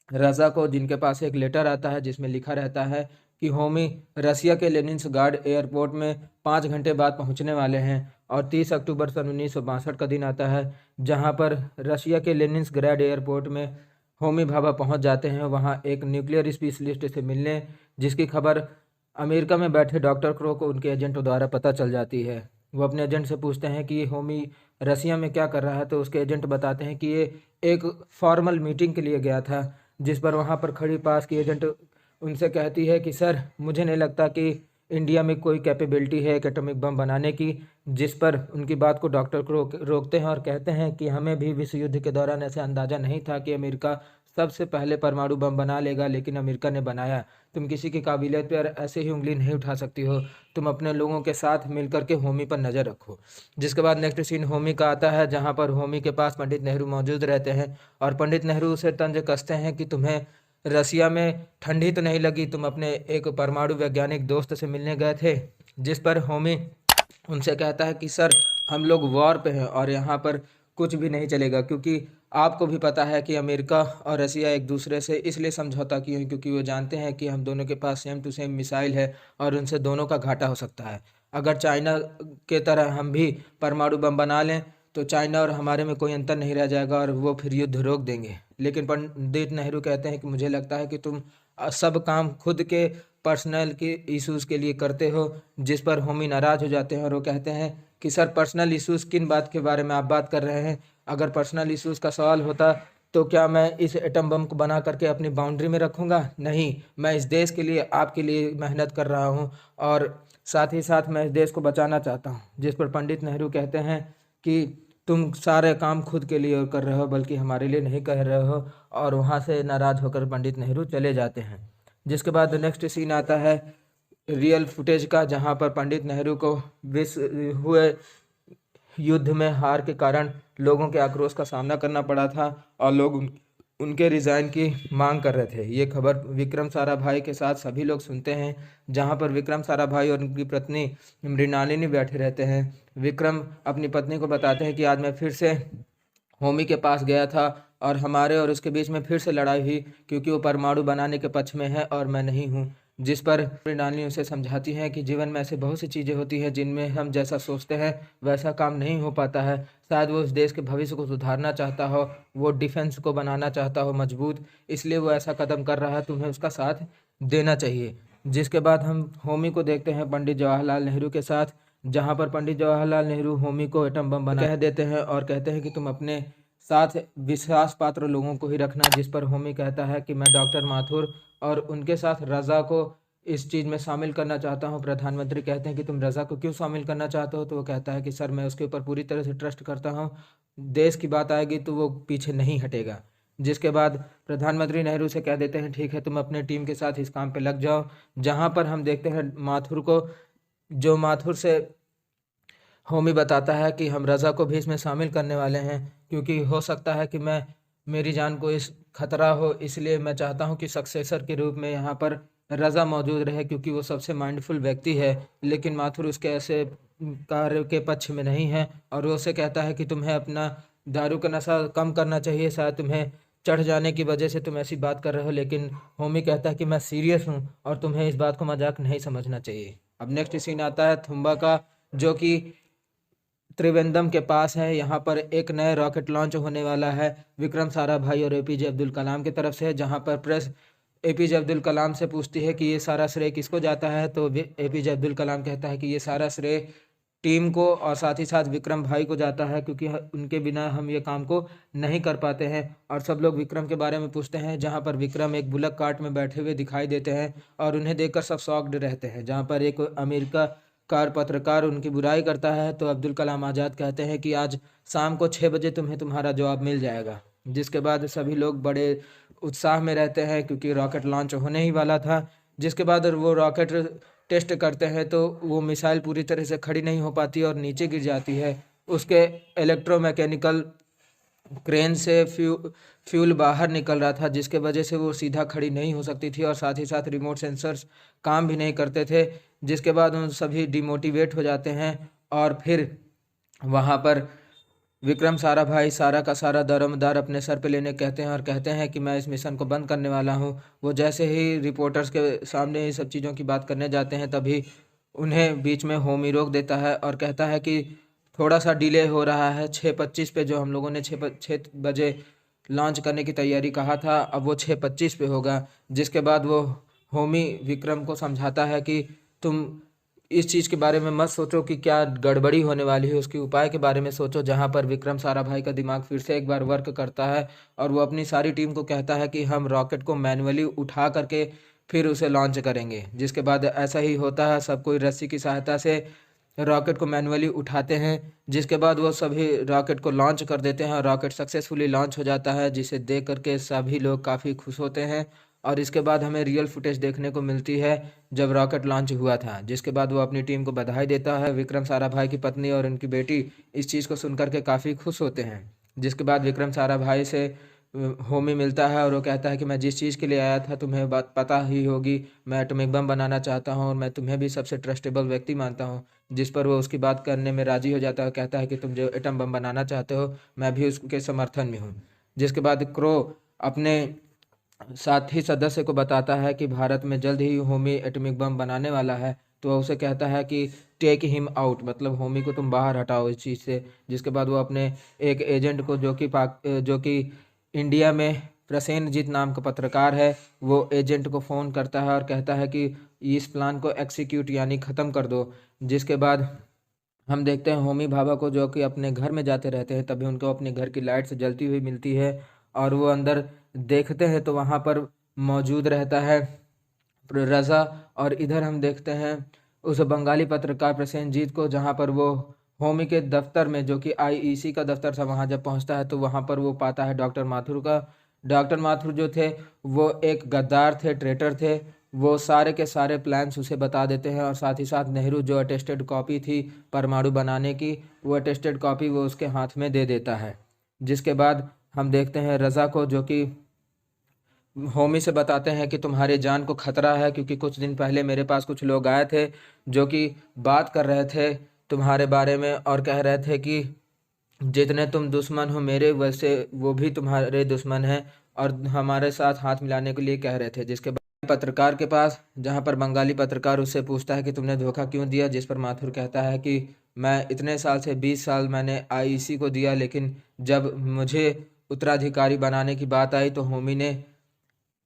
रज़ा को, जिनके पास एक लेटर आता है जिसमें लिखा रहता है कि होमी रसिया के लेनिनग्राड एयरपोर्ट में 5 घंटे बाद पहुंचने वाले हैं। और 30 अक्टूबर सन 1962 का दिन आता है, जहां पर रसिया के लेनिनग्राड एयरपोर्ट में होमी भाभा पहुंच जाते हैं वहां एक न्यूक्लियर स्पेशलिस्ट से मिलने, जिसकी खबर अमेरिका में बैठे डॉक्टर क्रो को उनके एजेंटों द्वारा पता चल जाती है। वो अपने एजेंट से पूछते हैं कि होमी रसिया में क्या कर रहा है, तो उसके एजेंट बताते हैं कि ये एक फॉर्मल मीटिंग के लिए गया था। जिस पर वहाँ पर खड़ी पास की एजेंट उनसे कहती है कि सर, मुझे नहीं लगता कि इंडिया में कोई कैपेबिलिटी है एक एटॉमिक बम बनाने की। जिस पर उनकी बात को डॉक्टर को रोकते हैं और कहते हैं कि हमें भी विश्व युद्ध के दौरान ऐसे अंदाज़ा नहीं था कि अमेरिका सबसे पहले परमाणु बम बना लेगा, लेकिन अमेरिका ने बनाया। तुम किसी की काबिलियत पर ऐसे ही उंगली नहीं उठा सकती हो। तुम अपने लोगों के साथ मिलकर के होमी पर नज़र रखो। जिसके बाद नेक्स्ट सीन होमी का आता है, जहाँ पर होमी के पास पंडित नेहरू मौजूद रहते हैं और पंडित नेहरू उसे तंज कसते हैं कि तुम्हें रसिया में ठंडी तो नहीं लगी, तुम अपने एक परमाणु वैज्ञानिक दोस्त से मिलने गए थे। जिस पर होमी उनसे कहता है कि सर, हम लोग वॉर पे हैं और यहाँ पर कुछ भी नहीं चलेगा, क्योंकि आपको भी पता है कि अमेरिका और रसिया एक दूसरे से इसलिए समझौता किए हैं क्योंकि वो जानते हैं कि हम दोनों के पास सेम टू सेम मिसाइल है और उनसे दोनों का घाटा हो सकता है। अगर चाइना के तरह हम भी परमाणु बम बना लें तो चाइना और हमारे में कोई अंतर नहीं रह जाएगा और वो फिर युद्ध रोक देंगे। लेकिन पंडित नेहरू कहते हैं कि मुझे लगता है कि तुम सब काम खुद के पर्सनल के इश्यूज़ के लिए करते हो। जिस पर होमी नाराज़ हो जाते हैं और वो कहते हैं कि सर, पर्सनल इश्यूज़ किन बात के बारे में आप बात कर रहे हैं? अगर पर्सनल इश्यूज़ का सवाल होता तो क्या मैं इस एटम बम को बना करके अपनी बाउंड्री में रखूँगा? नहीं, मैं इस देश के लिए, आपके लिए मेहनत कर रहा हूँ और साथ ही साथ मैं इस देश को बचाना चाहता हूँ। जिस पर पंडित नेहरू कहते हैं कि तुम सारे काम खुद के लिए कर रहे हो, बल्कि हमारे लिए नहीं कर रहे हो, और वहाँ से नाराज़ होकर पंडित नेहरू चले जाते हैं। जिसके बाद नेक्स्ट सीन आता है रियल फुटेज का, जहाँ पर पंडित नेहरू को विश्व हुए युद्ध में हार के कारण लोगों के आक्रोश का सामना करना पड़ा था और लोग उनके रिज़ाइन की मांग कर रहे थे। ये खबर विक्रम साराभाई के साथ सभी लोग सुनते हैं, जहाँ पर विक्रम साराभाई और उनकी पत्नी मृणालिनी बैठे रहते हैं। विक्रम अपनी पत्नी को बताते हैं कि आज मैं फिर से होमी के पास गया था और हमारे और उसके बीच में फिर से लड़ाई हुई, क्योंकि वो परमाणु बनाने के पक्ष में है और मैं नहीं हूँ। जिस पर मृणालिनी उसे समझाती हैं कि जीवन में ऐसे बहुत सी चीज़ें होती हैं जिनमें हम जैसा सोचते हैं वैसा काम नहीं हो पाता है। शायद वो उस देश के भविष्य को सुधारना चाहता हो, वो डिफेंस को बनाना चाहता हो मजबूत, इसलिए वो ऐसा कदम कर रहा है, तुम्हें उसका साथ देना चाहिए। जिसके बाद हम होमी को देखते हैं पंडित जवाहरलाल नेहरू के साथ, जहाँ पर पंडित जवाहरलाल नेहरू होमी को एटम बम बना कह देते हैं और कहते हैं कि तुम अपने साथ विश्वास पात्र लोगों को ही रखना। जिस पर होमी कहता है कि मैं डॉक्टर माथुर और उनके साथ रज़ा को इस चीज़ में शामिल करना चाहता हूं। प्रधानमंत्री कहते हैं कि तुम रज़ा को क्यों शामिल करना चाहते हो? तो वो कहता है कि सर, मैं उसके ऊपर पूरी तरह से ट्रस्ट करता हूं, देश की बात आएगी तो वो पीछे नहीं हटेगा। जिसके बाद प्रधानमंत्री नेहरू से कह देते हैं ठीक है, तुम अपने टीम के साथ इस काम पे लग जाओ। जहाँ पर हम देखते हैं माथुर को, जो माथुर से होमी बताता है कि हम रज़ा को भी इसमें शामिल करने वाले हैं, क्योंकि हो सकता है कि मेरी जान को इस खतरा हो, इसलिए मैं चाहता हूं कि सक्सेसर के रूप में यहाँ पर रज़ा मौजूद रहे, क्योंकि वो सबसे माइंडफुल व्यक्ति है। लेकिन माथुर उसके ऐसे कार्य के पक्ष में नहीं है और वो उसे कहता है कि तुम्हें अपना दारू का नशा कम करना चाहिए, शायद तुम्हें चढ़ जाने की वजह से तुम ऐसी बात कर रहे हो। लेकिन होमी कहता है कि मैं सीरियस हूँ और तुम्हें इस बात को मजाक नहीं समझना चाहिए। अब नेक्स्ट सीन आता है थुम्बा का, जो कि त्रिवेंद्रम के पास है। यहाँ पर एक नया रॉकेट लॉन्च होने वाला है विक्रम साराभाई और एपीजे अब्दुल कलाम की तरफ से, जहाँ पर प्रेस एपीजे अब्दुल कलाम से पूछती है कि ये सारा श्रेय किसको जाता है? तो एपीजे अब्दुल कलाम कहता है कि ये सारा श्रेय टीम को और साथ ही साथ विक्रम भाई को जाता है, क्योंकि उनके बिना हम ये काम को नहीं कर पाते हैं। और सब लोग विक्रम के बारे में पूछते हैं, जहाँ पर विक्रम एक बुलक कार्ट में बैठे हुए दिखाई देते हैं और उन्हें देखकर सब शॉक्ड रहते हैं। जहाँ पर एक अमेरिका कार पत्रकार उनकी बुराई करता है तो अब्दुल कलाम आज़ाद कहते हैं कि आज शाम को 6 बजे तुम्हें तुम्हारा जवाब मिल जाएगा। जिसके बाद सभी लोग बड़े उत्साह में रहते हैं, क्योंकि रॉकेट लॉन्च होने ही वाला था। जिसके बाद वो रॉकेट टेस्ट करते हैं तो वो मिसाइल पूरी तरह से खड़ी नहीं हो पाती और नीचे गिर जाती है। उसके इलेक्ट्रोमैकेनिकल क्रेन से फ्यूल बाहर निकल रहा था, जिसके वजह से वो सीधा खड़ी नहीं हो सकती थी और साथ ही साथ रिमोट सेंसर्स काम भी नहीं करते थे। जिसके बाद उन सभी डिमोटिवेट हो जाते हैं और फिर वहाँ पर विक्रम साराभाई सारा का सारा दारोमदार अपने सर पे लेने कहते हैं और कहते हैं कि मैं इस मिशन को बंद करने वाला हूँ। वो जैसे ही रिपोर्टर्स के सामने ये सब चीज़ों की बात करने जाते हैं, तभी उन्हें बीच में होमी रोक देता है और कहता है कि थोड़ा सा डिले हो रहा है, 6:25 पे जो हम लोगों ने 6 बजे लॉन्च करने की तैयारी कहा था, अब वो 6:25 पे होगा। जिसके बाद वो होमी विक्रम को समझाता है कि तुम इस चीज़ के बारे में मत सोचो कि क्या गड़बड़ी होने वाली है, उसके उपाय के बारे में सोचो। जहाँ पर विक्रम साराभाई का दिमाग फिर से एक बार वर्क करता है और वो अपनी सारी टीम को कहता है कि हम रॉकेट को मैन्युअली उठा करके फिर उसे लॉन्च करेंगे। जिसके बाद ऐसा ही होता है, सब कोई रस्सी की सहायता से रॉकेट को मैन्युअली उठाते हैं, जिसके बाद वो सभी रॉकेट को लॉन्च कर देते हैं और रॉकेट सक्सेसफुली लॉन्च हो जाता है, जिसे देख करके सभी लोग काफ़ी खुश होते हैं। और इसके बाद हमें रियल फुटेज देखने को मिलती है जब रॉकेट लॉन्च हुआ था, जिसके बाद वो अपनी टीम को बधाई देता है। विक्रम साराभाई की पत्नी और उनकी बेटी इस चीज़ को सुनकर के काफ़ी खुश होते हैं। जिसके बाद विक्रम साराभाई से होमी मिलता है और वो कहता है कि मैं जिस चीज़ के लिए आया था तुम्हें बात पता ही होगी, मैं एटॉमिक बम बनाना चाहता हूँ और मैं तुम्हें भी सबसे ट्रस्टेबल व्यक्ति मानता हूँ। जिस पर वो उसकी बात करने में राजी हो जाता है, कहता है कि तुम जो एटम बम बनाना चाहते हो मैं भी उसके समर्थन में हूँ। जिसके बाद क्रो अपने साथी सदस्य को बताता है कि भारत में जल्द ही होमी एटॉमिक बम बनाने वाला है, तो वह उसे कहता है कि टेक हिम आउट, मतलब होमी को तुम बाहर हटाओ इस चीज़ से। जिसके बाद वो अपने एक एजेंट को जो कि इंडिया में प्रसेनजीत नाम का पत्रकार है, वो एजेंट को फ़ोन करता है और कहता है कि इस प्लान को एक्सिक्यूट यानी ख़त्म कर दो। जिसके बाद हम देखते हैं होमी भाभा को, जो कि अपने घर में जाते रहते हैं, तभी उनको अपने घर की लाइट्स जलती हुई मिलती है और वो अंदर देखते हैं तो वहाँ पर मौजूद रहता है रज़ा। और इधर हम देखते हैं उस बंगाली पत्रकार प्रसेनजीत को, जहाँ पर वो होमी के दफ्तर में, जो कि आईईसी का दफ्तर था, वहाँ जब पहुँचता है तो वहाँ पर वो पाता है डॉक्टर माथुर का। डॉक्टर माथुर जो थे वो एक गद्दार थे, ट्रेटर थे। वो सारे के सारे प्लान्स उसे बता देते हैं और साथ ही साथ नेहरू जो अटेस्टेड कॉपी थी परमाणु बनाने की, वो अटेस्टेड कॉपी वो उसके हाथ में दे देता है। जिसके बाद हम देखते हैं रज़ा को, जो कि होमी से बताते हैं कि तुम्हारे जान को खतरा है, क्योंकि कुछ दिन पहले मेरे पास कुछ लोग आए थे जो कि बात कर रहे थे तुम्हारे बारे में और कह रहे थे कि जितने तुम दुश्मन हो मेरे, वैसे वो भी तुम्हारे दुश्मन हैं और हमारे साथ हाथ मिलाने के लिए कह रहे थे। जिसके बाद पत्रकार के पास, जहाँ पर बंगाली पत्रकार उससे पूछता है कि तुमने धोखा क्यों दिया, जिस पर माथुर कहता है कि मैं इतने साल से 20 साल मैंने आईईसी को दिया, लेकिन जब मुझे उत्तराधिकारी बनाने की बात आई तो होमी ने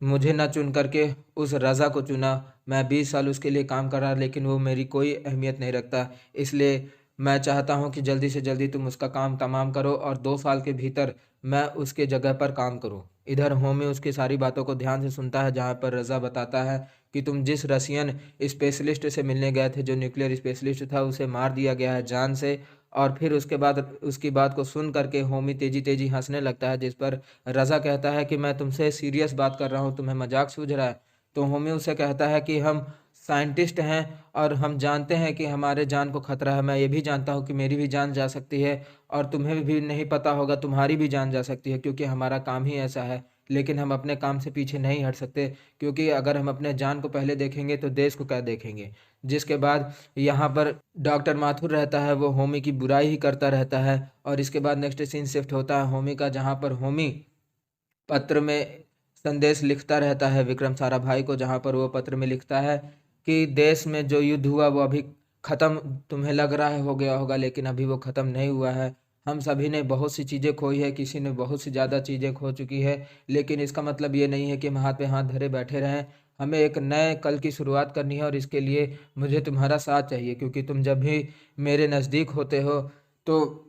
मुझे न चुन करके उस रज़ा को चुना। मैं 20 साल उसके लिए काम कर रहा, लेकिन वो मेरी कोई अहमियत नहीं रखता। इसलिए मैं चाहता हूँ कि जल्दी से जल्दी तुम उसका काम तमाम करो और 2 साल के भीतर मैं उसके जगह पर काम करूँ। इधर होमी उसकी सारी बातों को ध्यान से सुनता है, जहाँ पर रज़ा बताता है कि तुम जिस रसियन स्पेशलिस्ट से मिलने गए थे, जो न्यूक्लियर स्पेशलिस्ट था, उसे मार दिया गया है जान से। और फिर उसके बाद उसकी बात को सुन करके होमी तेजी तेजी हंसने लगता है, जिस पर रज़ा कहता है कि मैं तुमसे सीरियस बात कर रहा हूँ, तुम्हें मजाक सूझ रहा है। तो होमी उसे कहता है कि हम साइंटिस्ट हैं और हम जानते हैं कि हमारे जान को खतरा है। मैं ये भी जानता हूँ कि मेरी भी जान जा सकती है और तुम्हें भी नहीं पता होगा, तुम्हारी भी जान जा सकती है, क्योंकि हमारा काम ही ऐसा है। लेकिन हम अपने काम से पीछे नहीं हट सकते, क्योंकि अगर हम अपने जान को पहले देखेंगे तो देश को क्या देखेंगे। जिसके बाद यहाँ पर डॉक्टर माथुर रहता है, वो होमी की बुराई ही करता रहता है। और इसके बाद नेक्स्ट सीन शिफ्ट होता है होमी का, जहाँ पर होमी पत्र में संदेश लिखता रहता है विक्रम साराभाई को, जहाँ पर वो पत्र में लिखता है कि देश में जो युद्ध हुआ वो अभी ख़त्म तुम्हें लग रहा है हो गया होगा, लेकिन अभी वो ख़त्म नहीं हुआ है। हम सभी ने बहुत सी चीज़ें खोई है, किसी ने बहुत सी ज़्यादा चीज़ें खो चुकी है, लेकिन इसका मतलब ये नहीं है कि हम हाथ पे हाथ धरे बैठे रहें। हमें एक नए कल की शुरुआत करनी है और इसके लिए मुझे तुम्हारा साथ चाहिए, क्योंकि तुम जब भी मेरे नज़दीक होते हो तो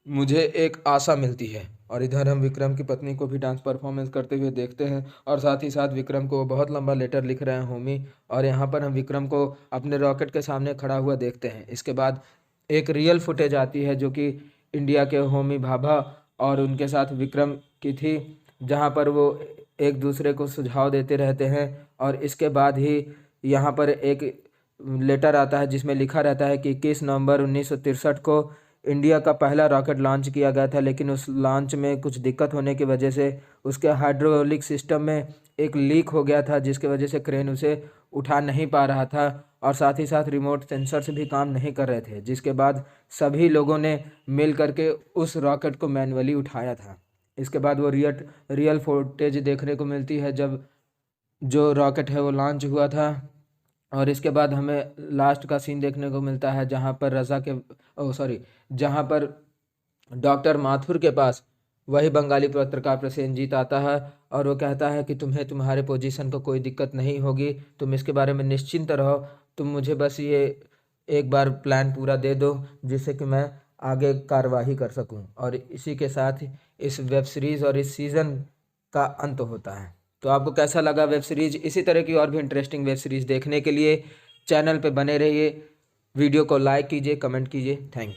मुझे एक आशा मिलती है। और इधर हम विक्रम की पत्नी को भी डांस परफॉर्मेंस करते हुए देखते हैं और साथ ही साथ विक्रम को बहुत लंबा लेटर लिख रहे हैं होमी। और यहाँ पर हम विक्रम को अपने रॉकेट के सामने खड़ा हुआ देखते हैं। इसके बाद एक रियल फुटेज आती है, जो कि इंडिया के होमी भाभा और उनके साथ विक्रम की थी, जहाँ पर वो एक दूसरे को सुझाव देते रहते हैं। और इसके बाद ही यहाँ पर एक लेटर आता है जिसमें लिखा रहता है कि 21 नवंबर 1963 को इंडिया का पहला रॉकेट लॉन्च किया गया था, लेकिन उस लॉन्च में कुछ दिक्कत होने की वजह से उसके हाइड्रोलिक सिस्टम में एक लीक हो गया था, जिसके वजह से क्रेन उसे उठा नहीं पा रहा था और साथ ही साथ रिमोट सेंसर से भी काम नहीं कर रहे थे। जिसके बाद सभी लोगों ने मिल करके उस रॉकेट को मैन्युअली उठाया था। इसके बाद वो रियल फुटेज देखने को मिलती है जब जो रॉकेट है वो लॉन्च हुआ था। और इसके बाद हमें लास्ट का सीन देखने को मिलता है, जहाँ पर रज़ा के ओ सॉरी जहाँ पर डॉक्टर माथुर के पास वही बंगाली पत्रकार प्रसेनजीत आता है और वो कहता है कि तुम्हें तुम्हारे पोजीशन को कोई दिक्कत नहीं होगी, तुम इसके बारे में निश्चिंत रहो, तुम मुझे बस ये एक बार प्लान पूरा दे दो जिससे कि मैं आगे कार्यवाही कर सकूं। और इसी के साथ इस वेब सीरीज़ और इस सीज़न का अंत होता है। तो आपको कैसा लगा वेब सीरीज़? इसी तरह की और भी इंटरेस्टिंग वेब सीरीज़ देखने के लिए चैनल पे बने रहिए। वीडियो को लाइक कीजिए, कमेंट कीजिए। Thank you.